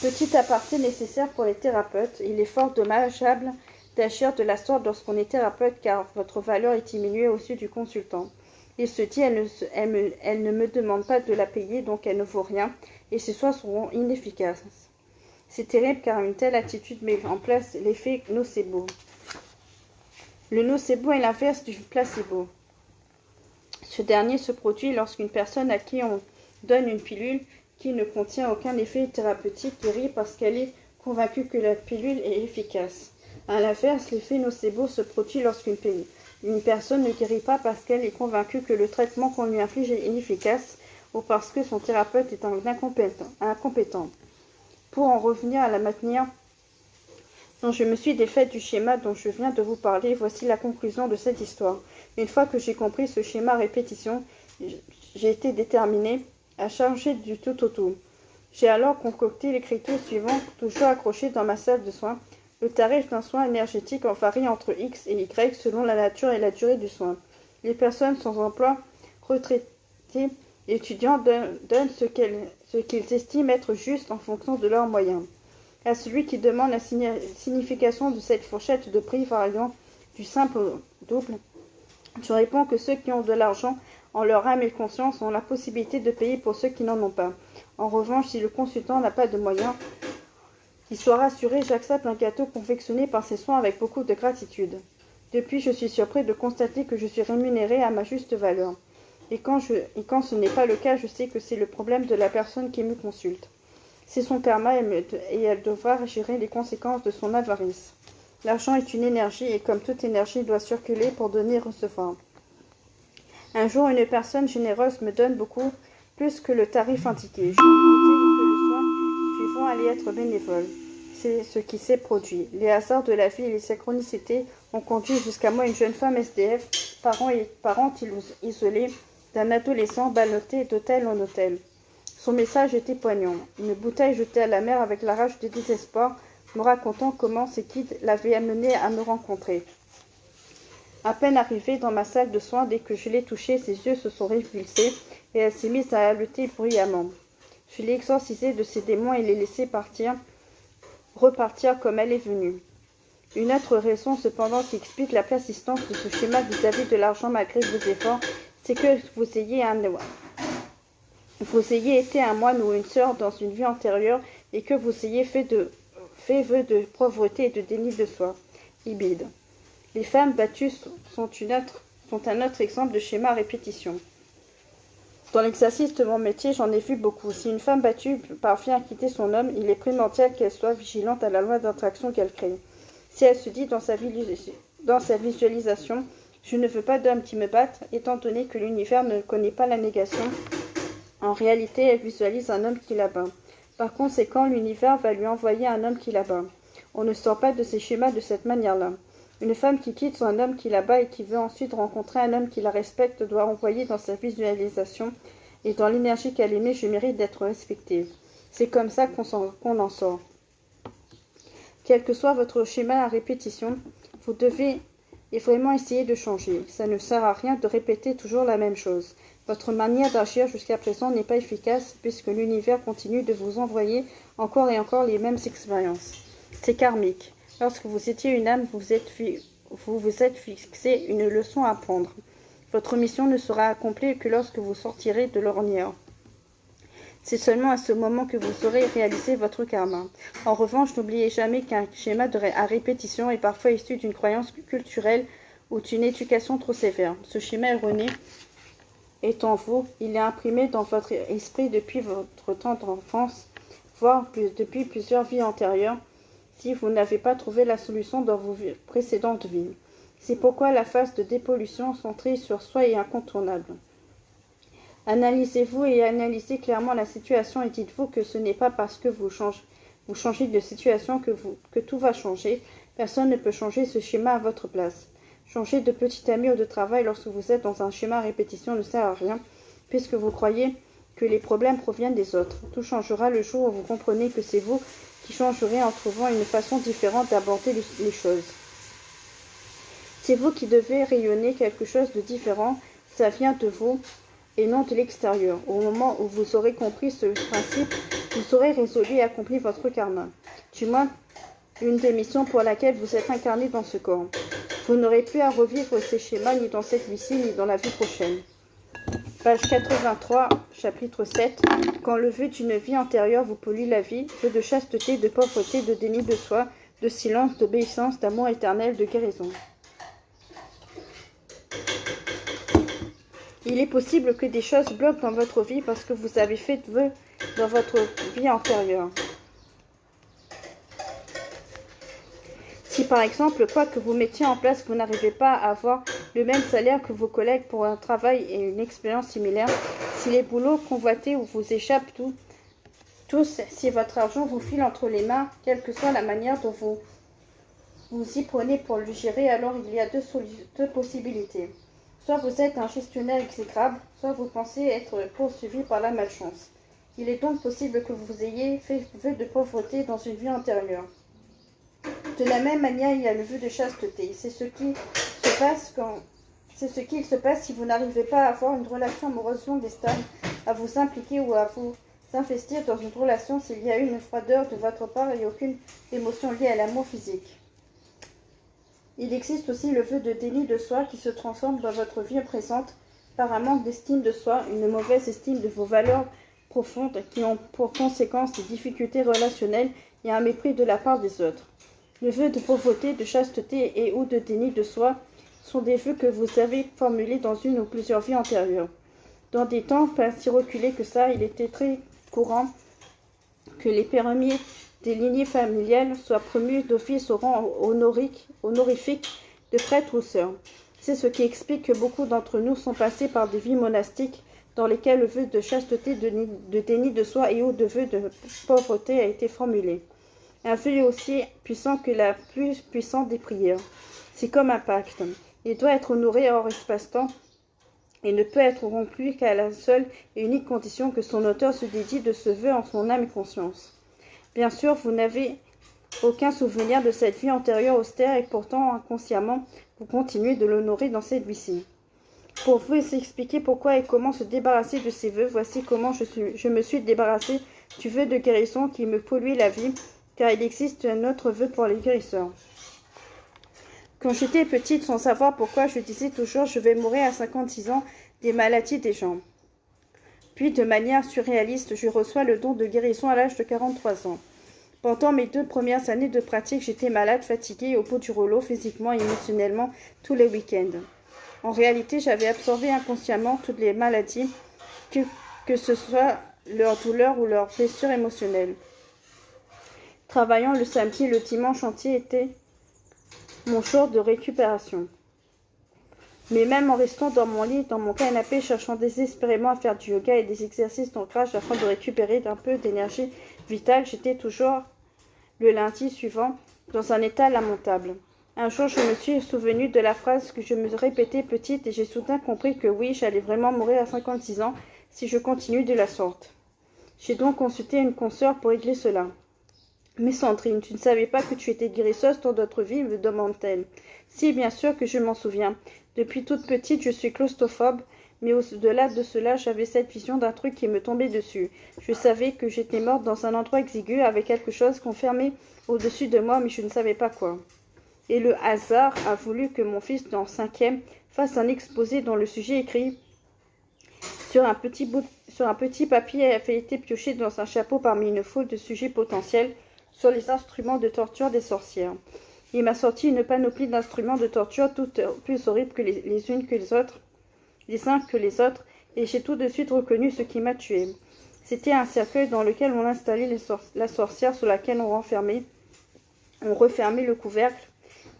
Petit aparté nécessaire pour les thérapeutes, il est fort dommageable d'agir de la sorte lorsqu'on est thérapeute car votre valeur est diminuée aux yeux du consultant. Il se dit elle ne me demande pas de la payer donc elle ne vaut rien et ses soins seront inefficaces. C'est terrible car une telle attitude met en place l'effet nocebo. Le nocebo est l'inverse du placebo. Ce dernier se produit lorsqu'une personne à qui on donne une pilule qui ne contient aucun effet thérapeutique guérit parce qu'elle est convaincue que la pilule est efficace. À l'inverse, l'effet nocebo se produit lorsqu'une personne ne guérit pas parce qu'elle est convaincue que le traitement qu'on lui inflige est inefficace ou parce que son thérapeute est un incompétent. Pour en revenir à la manière dont je me suis défaite du schéma dont je viens de vous parler, voici la conclusion de cette histoire. Une fois que j'ai compris ce schéma à répétition, j'ai été déterminée à changer du tout au tout. J'ai alors concocté l'écriture suivante, toujours accrochée dans ma salle de soins. Le tarif d'un soin énergétique en varie entre X et Y selon la nature et la durée du soin. Les personnes sans emploi, retraitées Les étudiants donnent ce qu'ils estiment être juste en fonction de leurs moyens. À celui qui demande la signification de cette fourchette de prix variant du simple au double, je réponds que ceux qui ont de l'argent en leur âme et conscience ont la possibilité de payer pour ceux qui n'en ont pas. En revanche, si le consultant n'a pas de moyens, qu'il soit rassuré, j'accepte un gâteau confectionné par ses soins avec beaucoup de gratitude. Depuis, je suis surpris de constater que je suis rémunéré à ma juste valeur. Et quand ce n'est pas le cas, je sais que c'est le problème de la personne qui me consulte. C'est son karma et elle devra gérer les conséquences de son avarice. L'argent est une énergie et comme toute énergie doit circuler pour donner et recevoir. Un jour, une personne généreuse me donne beaucoup plus que le tarif indiqué. Je me doutais que le soir suivant allait être bénévole. C'est ce qui s'est produit. Les hasards de la vie et les synchronicités ont conduit jusqu'à moi une jeune femme SDF, parents isolés, d'un adolescent ballotté d'hôtel en hôtel. Son message était poignant. Une bouteille jetée à la mer avec la rage du désespoir, me racontant comment ces guides l'avaient amenée à me rencontrer. À peine arrivée dans ma salle de soins, dès que je l'ai touchée, ses yeux se sont révulsés et elle s'est mise à haleter bruyamment. Je l'ai exorcisée de ses démons et l'ai laissée repartir comme elle est venue. Une autre raison, cependant, qui explique la persistance de ce schéma vis-à-vis de l'argent malgré vos efforts, c'est que vous ayez été un moine ou une sœur dans une vie antérieure et que vous ayez fait vœu de pauvreté et de déni de soi. Ibid. Les femmes battues sont un autre exemple de schéma à répétition. Dans l'exercice de mon métier, j'en ai vu beaucoup. Si une femme battue parvient à quitter son homme, il est primordial qu'elle soit vigilante à la loi d'attraction qu'elle crée. Si elle se dit dans sa visualisation « Je ne veux pas d'homme qui me batte », étant donné que l'univers ne connaît pas la négation, en réalité, elle visualise un homme qui la bat. Par conséquent, l'univers va lui envoyer un homme qui la bat. On ne sort pas de ces schémas de cette manière-là. Une femme qui quitte son homme qui la bat et qui veut ensuite rencontrer un homme qui la respecte doit envoyer dans sa visualisation et dans l'énergie qu'elle émet « Je mérite d'être respectée ». C'est comme ça qu'on en sort. Quel que soit votre schéma à répétition, vous devez vraiment essayer de changer. Ça ne sert à rien de répéter toujours la même chose. Votre manière d'agir jusqu'à présent n'est pas efficace puisque l'univers continue de vous envoyer encore et encore les mêmes expériences. C'est karmique. Lorsque vous étiez une âme, vous vous êtes fixé une leçon à apprendre. Votre mission ne sera accomplie que lorsque vous sortirez de l'ornière. C'est seulement à ce moment que vous saurez réaliser votre karma. En revanche, n'oubliez jamais qu'un schéma à répétition est parfois issu d'une croyance culturelle ou d'une éducation trop sévère. Ce schéma erroné est en vous, il est imprimé dans votre esprit depuis votre temps d'enfance, voire depuis plusieurs vies antérieures, si vous n'avez pas trouvé la solution dans vos précédentes vies. C'est pourquoi la phase de dépollution centrée sur soi est incontournable. Analysez-vous et analysez clairement la situation et dites-vous que ce n'est pas parce que vous changez de situation que tout va changer. Personne ne peut changer ce schéma à votre place. Changer de petit ami ou de travail lorsque vous êtes dans un schéma à répétition ne sert à rien, puisque vous croyez que les problèmes proviennent des autres. Tout changera le jour où vous comprenez que c'est vous qui changerez en trouvant une façon différente d'aborder les choses. C'est vous qui devez rayonner quelque chose de différent, ça vient de vous et non de l'extérieur. Au moment où vous aurez compris ce principe, vous aurez résolu et accompli votre karma. Du moins, une des missions pour laquelle vous êtes incarné dans ce corps. Vous n'aurez plus à revivre ces schémas ni dans cette vie-ci ni dans la vie prochaine. Page 83, chapitre 7. Quand le vœu d'une vie antérieure vous pollue la vie, vœu de chasteté, de pauvreté, de déni de soi, de silence, d'obéissance, d'amour éternel, de guérison. Il est possible que des choses bloquent dans votre vie parce que vous avez fait de vœux dans votre vie antérieure. Si par exemple, quoi que vous mettiez en place, vous n'arrivez pas à avoir le même salaire que vos collègues pour un travail et une expérience similaire, si les boulots convoités ou vous échappent tous, si votre argent vous file entre les mains, quelle que soit la manière dont vous y prenez pour le gérer, alors il y a deux possibilités. Soit vous êtes un gestionnaire exécrable, soit vous pensez être poursuivi par la malchance. Il est donc possible que vous ayez fait vœu de pauvreté dans une vie antérieure. De la même manière, il y a le vœu de chasteté. C'est ce qui se passe quand C'est ce qu'il se passe si vous n'arrivez pas à avoir une relation amoureuse longue et stable, à vous impliquer ou à vous investir dans une relation s'il y a une froideur de votre part et aucune émotion liée à l'amour physique. Il existe aussi le vœu de déni de soi qui se transforme dans votre vie présente par un manque d'estime de soi, une mauvaise estime de vos valeurs profondes qui ont pour conséquence des difficultés relationnelles et un mépris de la part des autres. Le vœu de pauvreté, de chasteté et ou de déni de soi sont des vœux que vous avez formulés dans une ou plusieurs vies antérieures. Dans des temps pas si reculés que ça, il était très courant que les premiers des lignées familiales soient promus d'office au rang honorifique de prêtre ou sœur. C'est ce qui explique que beaucoup d'entre nous sont passés par des vies monastiques dans lesquelles le vœu de chasteté, de déni de soi et ou de vœu de pauvreté a été formulé. Un vœu aussi puissant que la plus puissante des prières. C'est comme un pacte. Il doit être honoré hors espace-temps et ne peut être rompu qu'à la seule et unique condition que son auteur se dédie de ce vœu en son âme et conscience. Bien sûr, vous n'avez aucun souvenir de cette vie antérieure austère et pourtant, inconsciemment, vous continuez de l'honorer dans cette vie-ci. Pour vous expliquer pourquoi et comment se débarrasser de ces vœux, voici comment je me suis débarrassée du vœu de guérison qui me pollue la vie, car il existe un autre vœu pour les guérisseurs. Quand j'étais petite, sans savoir pourquoi, je disais toujours « je vais mourir à 56 ans des maladies des jambes ». Puis, de manière surréaliste, je reçois le don de guérison à l'âge de 43 ans. Pendant mes 2 premières années de pratique, j'étais malade, fatiguée, au bout du rouleau, physiquement et émotionnellement, tous les week-ends. En réalité, j'avais absorbé inconsciemment toutes les maladies, que ce soit leur douleur ou leur blessure émotionnelle. Travaillant le samedi et le dimanche entier était mon jour de récupération. Mais même en restant dans mon lit, dans mon canapé, cherchant désespérément à faire du yoga et des exercices d'ancrage afin de récupérer un peu d'énergie vitale, j'étais toujours, le lundi suivant, dans un état lamentable. Un jour, je me suis souvenue de la phrase que je me répétais petite et j'ai soudain compris que oui, j'allais vraiment mourir à 56 ans si je continue de la sorte. J'ai donc consulté une consoeur pour régler cela. « Mais Sandrine, tu ne savais pas que tu étais guérisseuse dans d'autres vies ?» me demande-t-elle. « Si, bien sûr que je m'en souviens. Depuis toute petite, je suis claustrophobe, mais au-delà de cela, j'avais cette vision d'un truc qui me tombait dessus. Je savais que j'étais morte dans un endroit exigu avec quelque chose confirmé au-dessus de moi, mais je ne savais pas quoi. Et le hasard a voulu que mon fils en 5e fasse un exposé dont le sujet écrit sur un petit papier avait été pioché dans un chapeau parmi une foule de sujets potentiels sur les instruments de torture des sorcières. Il m'a sorti une panoplie d'instruments de torture toutes plus horribles que les uns que les autres, et j'ai tout de suite reconnu ce qui m'a tué. C'était un cercueil dans lequel on installait la sorcière sur laquelle on refermait le couvercle,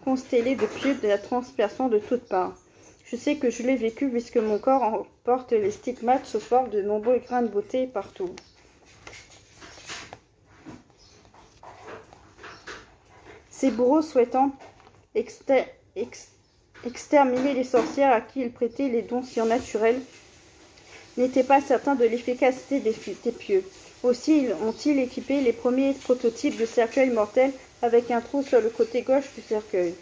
constellé de pieux de la transperçant de toutes parts. Je sais que je l'ai vécu puisque mon corps en porte les stigmates sous forme de nombreux grains de beauté partout. Ces bourreaux souhaitant exterminer les sorcières à qui ils prêtaient les dons surnaturels n'étaient pas certains de l'efficacité des pieux. Aussi ont-ils équipé les premiers prototypes de cercueils mortels avec un trou sur le côté gauche du cercueil.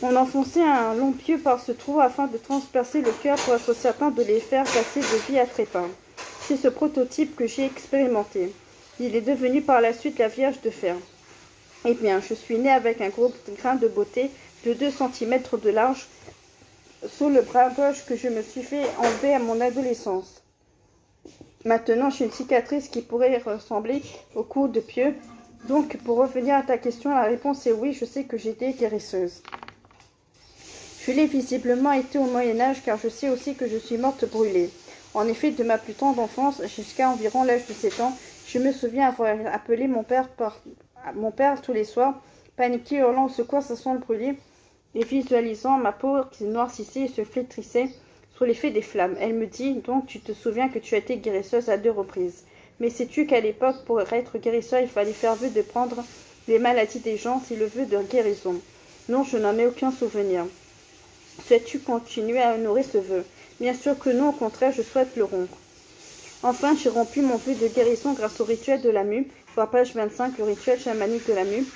On enfonçait un long pieu par ce trou afin de transpercer le cœur pour être certain de les faire passer de vie à trépas. C'est ce prototype que j'ai expérimenté. Il est devenu par la suite la Vierge de fer. Eh bien, je suis née avec un gros grain de beauté de 2 cm de large sous le bras gauche que je me suis fait enlever à mon adolescence. Maintenant, j'ai une cicatrice qui pourrait ressembler au coup de pieu. Donc, pour revenir à ta question, la réponse est oui, je sais que j'étais guérisseuse. Je l'ai visiblement été au Moyen-Âge car je sais aussi que je suis morte brûlée. En effet, de ma plus tendre enfance jusqu'à environ l'âge de 7 ans, je me souviens avoir appelé mon père tous les soirs, paniqué, hurlant au secours, ça sent le brûler, et visualisant ma peau qui se noircissait et se flétrissait sous l'effet des flammes. Elle me dit, donc tu te souviens que tu as été guérisseuse à 2 reprises. Mais sais-tu qu'à l'époque, pour être guérisseur, il fallait faire vœu de prendre les maladies des gens, c'est le vœu de guérison. Non, je n'en ai aucun souvenir. Souhaites-tu continuer à honorer ce vœu? Bien sûr que non, au contraire, je souhaite le rompre. Enfin, j'ai rompu mon vœu de guérison grâce au rituel de la mue, voir page 25, le rituel chamanique de la mue.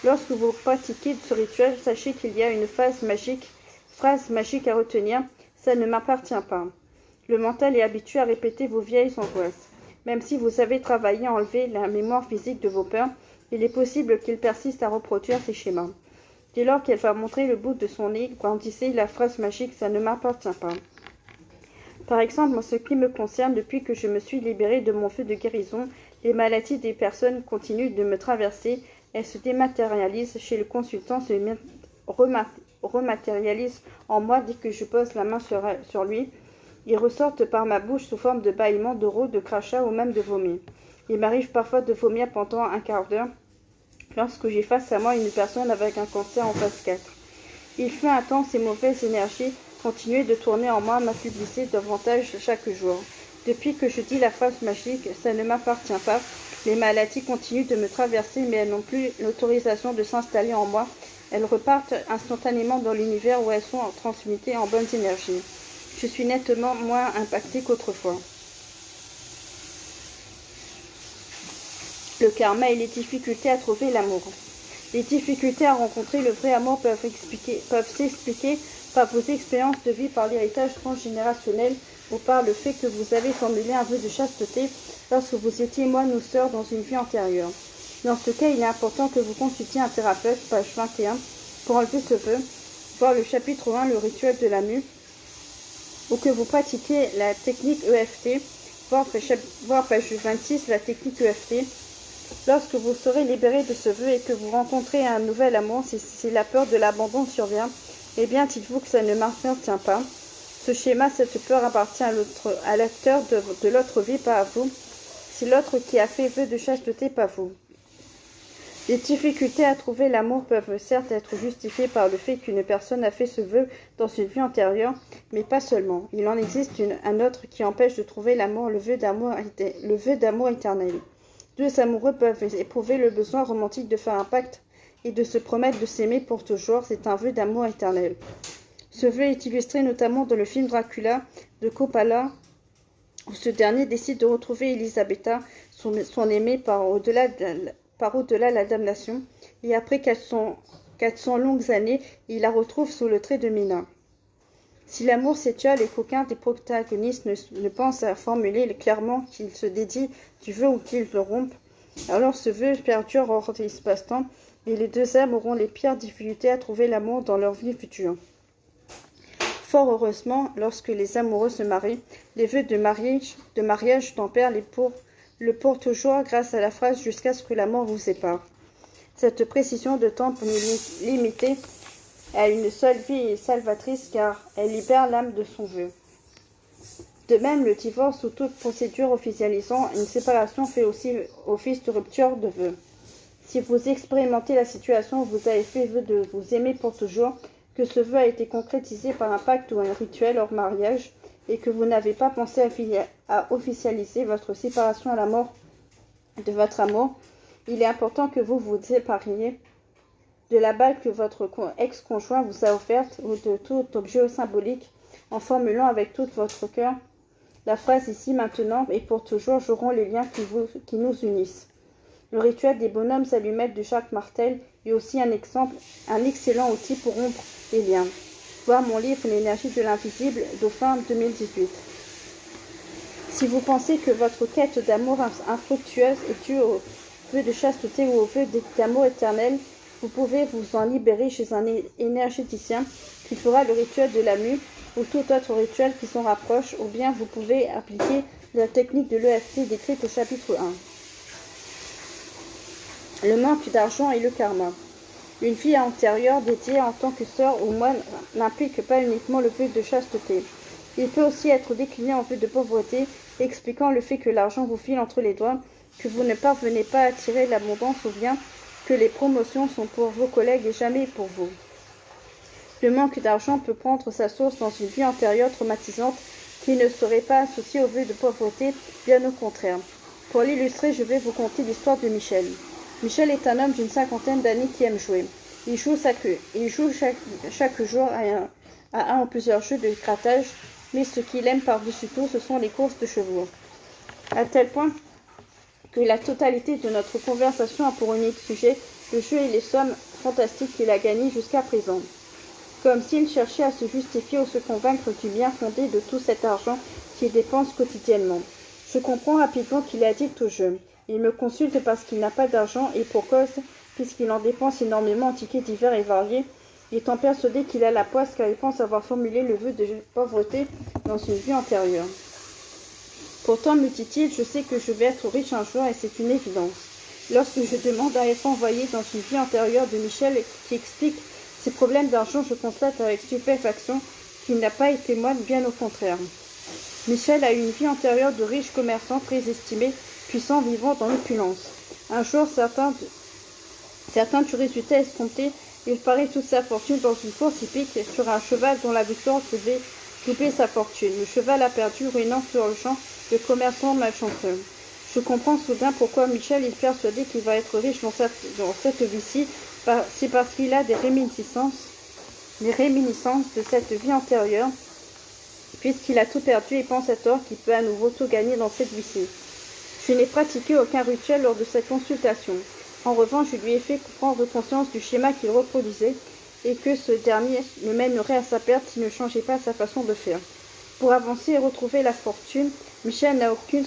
Lorsque vous pratiquez ce rituel, sachez qu'il y a une phase magique Phrase magique à retenir, ça ne m'appartient pas. Le mental est habitué à répéter vos vieilles angoisses. Même si vous avez travaillé à enlever la mémoire physique de vos peurs, il est possible qu'il persiste à reproduire ces schémas. Dès lors qu'elle va montrer le bout de son nez, brandissez la phrase magique « ça ne m'appartient pas ». Par exemple, en ce qui me concerne, depuis que je me suis libérée de mon feu de guérison, les maladies des personnes continuent de me traverser. Elles se dématérialisent chez le consultant, se rematérialisent en moi dès que je pose la main sur lui. Ils ressortent par ma bouche sous forme de bâillements, de rôles, de crachats ou même de vomi. Il m'arrive parfois de vomir pendant un quart d'heure lorsque j'ai face à moi une personne avec un cancer en phase 4. Il fut un temps, ces mauvaises énergies continuaient de tourner en moi, m'affublissaient davantage chaque jour. Depuis que je dis la phrase magique « ça ne m'appartient pas », les maladies continuent de me traverser, mais elles n'ont plus l'autorisation de s'installer en moi. Elles repartent instantanément dans l'univers où elles sont transmutées en bonnes énergies. Je suis nettement moins impactée qu'autrefois. Le karma et les difficultés à trouver l'amour. Les difficultés à rencontrer le vrai amour peuvent s'expliquer par vos expériences de vie, par l'héritage transgénérationnel ou par le fait que vous avez formulé un vœu de chasteté lorsque vous étiez moine ou sœur dans une vie antérieure. Dans ce cas, il est important que vous consultiez un thérapeute, page 21, pour enlever ce vœu, voir le chapitre 1, le rituel de la mue, ou que vous pratiquiez la technique EFT, voir page 26, la technique EFT. Lorsque vous serez libéré de ce vœu et que vous rencontrez un nouvel amour, si la peur de l'abandon survient, eh bien dites-vous que ça ne m'appartient pas. Ce schéma, cette peur appartient à l'acteur de l'autre vie, pas à vous. C'est l'autre qui a fait vœu de chasteté, pas vous. Les difficultés à trouver l'amour peuvent certes être justifiées par le fait qu'une personne a fait ce vœu dans une vie antérieure, mais pas seulement. Il en existe un autre qui empêche de trouver l'amour, le vœu d'amour éternel. Deux amoureux peuvent éprouver le besoin romantique de faire un pacte et de se promettre de s'aimer pour toujours. C'est un vœu d'amour éternel. Ce vœu est illustré notamment dans le film Dracula de Coppola, où ce dernier décide de retrouver Elisabetta, son aimée, par au-delà la damnation, et après 400 longues années, il la retrouve sous le trait de Mina. Si l'amour s'étiole et qu'aucun des protagonistes ne pense à formuler clairement qu'il se dédie du vœu ou qu'il le rompe, alors ce vœu perdure hors l'espace-temps et les deux âmes auront les pires difficultés à trouver l'amour dans leur vie future. Fort heureusement, lorsque les amoureux se marient, les vœux de mariage tempèrent le pour toujours grâce à la phrase « jusqu'à ce que la mort vous sépare ». Cette précision de temps est limitée à une seule vie est salvatrice car elle libère l'âme de son vœu. De même, le divorce ou toute procédure officialisant une séparation fait aussi office de rupture de vœu. Si vous expérimentez la situation où vous avez fait vœu de vous aimer pour toujours, que ce vœu a été concrétisé par un pacte ou un rituel hors mariage, et que vous n'avez pas pensé à officialiser votre séparation à la mort de votre amour, il est important que vous vous sépariez de la bague que votre ex-conjoint vous a offerte ou de tout objet symbolique en formulant avec tout votre cœur la phrase ici, maintenant et pour toujours joueront les liens qui nous unissent. Le rituel des bonhommes allumettes de Jacques Martel est aussi un excellent outil pour rompre les liens. Voir mon livre L'énergie de l'invisible, Dauphin 2018. Si vous pensez que votre quête d'amour infructueuse est due au vœu de chasteté ou au vœu d'amour éternel, vous pouvez vous en libérer chez un énergéticien qui fera le rituel de la mue ou tout autre rituel qui s'en rapproche, ou bien vous pouvez appliquer la technique de l'EFT décrite au chapitre 1. Le manque d'argent et le karma. Une vie antérieure dédiée en tant que sœur ou moine n'implique pas uniquement le vœu de chasteté. Il peut aussi être décliné en vœu de pauvreté, expliquant le fait que l'argent vous file entre les doigts, que vous ne parvenez pas à attirer l'abondance ou bien que les promotions sont pour vos collègues et jamais pour vous. Le manque d'argent peut prendre sa source dans une vie antérieure traumatisante qui ne serait pas associée au vœu de pauvreté, bien au contraire. Pour l'illustrer, je vais vous conter l'histoire de Michel. Michel est un homme d'une 50aine d'années qui aime jouer. Il joue chaque jour à un ou plusieurs jeux de grattage, mais ce qu'il aime par-dessus tout, ce sont les courses de chevaux. À tel point que la totalité de notre conversation a pour unique sujet le jeu et les sommes fantastiques qu'il a gagnées jusqu'à présent. comme s'il cherchait à se justifier ou se convaincre du bien fondé de tout cet argent qu'il dépense quotidiennement. Je comprends rapidement qu'il est addict au jeu. Il me consulte parce qu'il n'a pas d'argent et pour cause, puisqu'il en dépense énormément en tickets divers et variés, étant persuadé qu'il a la poisse car il pense avoir formulé le vœu de pauvreté dans une vie antérieure. Pourtant, me dit-il, je sais que je vais être riche un jour et c'est une évidence. Lorsque je demande à être envoyé dans une vie antérieure de Michel qui explique ses problèmes d'argent, je constate avec stupéfaction qu'il n'a pas été moine, bien au contraire. Michel a eu une vie antérieure de riche commerçant très estimé, puissant, vivant dans l'opulence. Un jour, certains du résultat escompté, il parie toute sa fortune dans une course hippique sur un cheval dont la victoire devait doubler sa fortune. Le cheval a perdu, ruinant sur le champ le commerçant malchanceux. Je comprends soudain pourquoi Michel est persuadé qu'il va être riche dans cette vie-ci. C'est parce qu'il a des réminiscences de cette vie antérieure, puisqu'il a tout perdu et pense à tort qu'il peut à nouveau tout gagner dans cette vie-ci. Je n'ai pratiqué aucun rituel lors de cette consultation. En revanche, je lui ai fait prendre conscience du schéma qu'il reproduisait et que ce dernier le mènerait à sa perte s'il ne changeait pas sa façon de faire. Pour avancer et retrouver la fortune, Michel n'a qu'une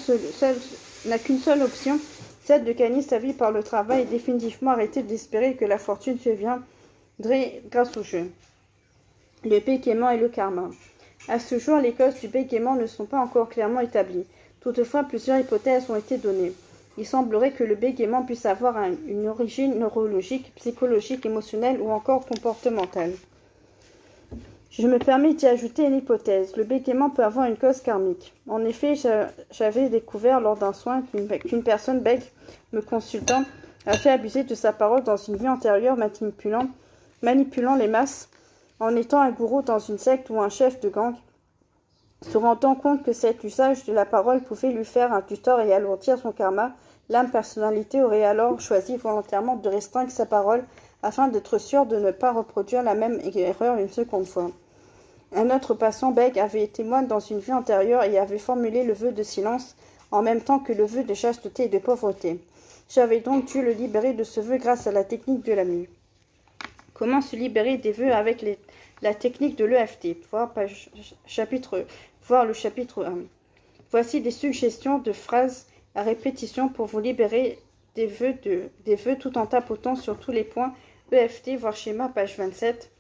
seule option, celle de gagner sa vie par le travail et définitivement arrêter d'espérer que la fortune surviendrait grâce au jeu. Le bégaiement et le karma. À ce jour, les causes du bégaiement ne sont pas encore clairement établies. Toutefois, plusieurs hypothèses ont été données. Il semblerait que le bégaiement puisse avoir une origine neurologique, psychologique, émotionnelle ou encore comportementale. Je me permets d'y ajouter une hypothèse. Le bégaiement peut avoir une cause karmique. En effet, j'avais découvert lors d'un soin qu'une personne bègue me consultant a fait abuser de sa parole dans une vie antérieure, manipulant les masses en étant un gourou dans une secte ou un chef de gang, se rendant compte que cet usage de la parole pouvait lui faire du tort et alourdir son karma. L'âme personnalité aurait alors choisi volontairement de restreindre sa parole afin d'être sûr de ne pas reproduire la même erreur une seconde fois. Un autre patient bègue avait été moine dans une vie antérieure et avait formulé le vœu de silence en même temps que le vœu de chasteté et de pauvreté. J'avais donc dû le libérer de ce vœu grâce à la technique de la mue. Comment se libérer des vœux avec la technique de l'EFT, voir le chapitre 1. Voici des suggestions de phrases à répétition pour vous libérer des vœux tout en tapotant sur tous les points EFT, voir schéma, page 27.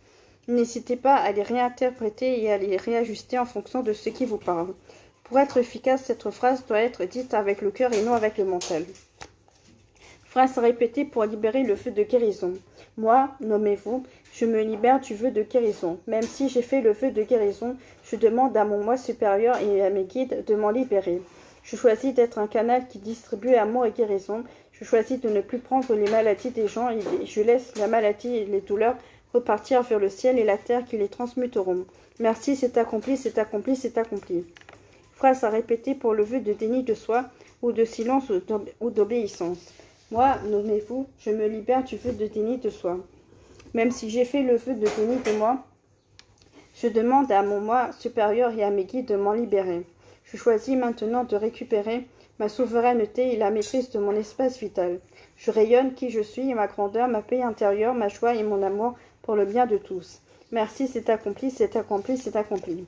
N'hésitez pas à les réinterpréter et à les réajuster en fonction de ce qui vous parle. Pour être efficace, cette phrase doit être dite avec le cœur et non avec le mental. Phrase à répéter pour libérer le vœu de guérison. Moi, nommez-vous, je me libère du vœu de guérison. Même si j'ai fait le vœu de guérison, je demande à mon moi supérieur et à mes guides de m'en libérer. Je choisis d'être un canal qui distribue amour et guérison. Je choisis de ne plus prendre les maladies des gens et je laisse la maladie et les douleurs repartir vers le ciel et la terre qui les transmuteront. Merci, c'est accompli, c'est accompli, c'est accompli. Phrase à répéter pour le vœu de déni de soi ou de silence ou d'obéissance. Moi, nommez-vous, je me libère du vœu de déni de soi. Même si j'ai fait le vœu de déni de moi, je demande à mon moi supérieur et à mes guides de m'en libérer. Je choisis maintenant de récupérer ma souveraineté et la maîtrise de mon espace vital. Je rayonne qui je suis et ma grandeur, ma paix intérieure, ma joie et mon amour pour le bien de tous. Merci, c'est accompli, c'est accompli, c'est accompli.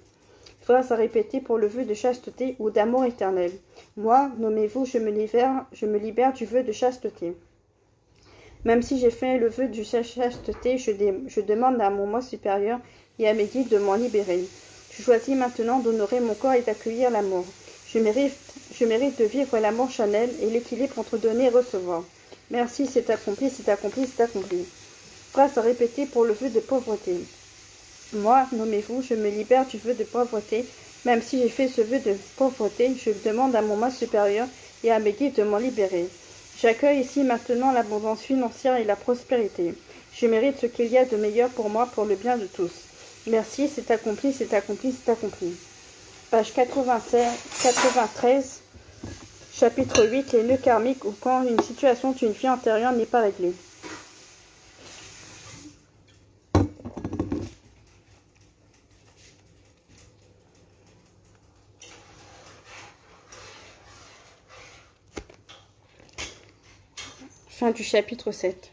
Phrase à répéter pour le vœu de chasteté ou d'amour éternel. Moi, nommez-vous, je me libère du vœu de chasteté. Même si j'ai fait le vœu de chasteté, je demande à mon moi supérieur et à mes guides de m'en libérer. Je choisis maintenant d'honorer mon corps et d'accueillir l'amour. Je mérite de vivre l'amour charnel et l'équilibre entre donner et recevoir. Merci, c'est accompli, c'est accompli, c'est accompli. Phrase à répéter pour le vœu de pauvreté. Moi, nommez-vous, je me libère du vœu de pauvreté. Même si j'ai fait ce vœu de pauvreté, je demande à mon moi supérieur et à mes guides de m'en libérer. J'accueille ici maintenant l'abondance financière et la prospérité. Je mérite ce qu'il y a de meilleur pour moi, pour le bien de tous. Merci, c'est accompli, c'est accompli, c'est accompli. Page 93, chapitre 8, les nœuds karmiques ou quand une situation d'une vie antérieure n'est pas réglée. Fin du chapitre 7.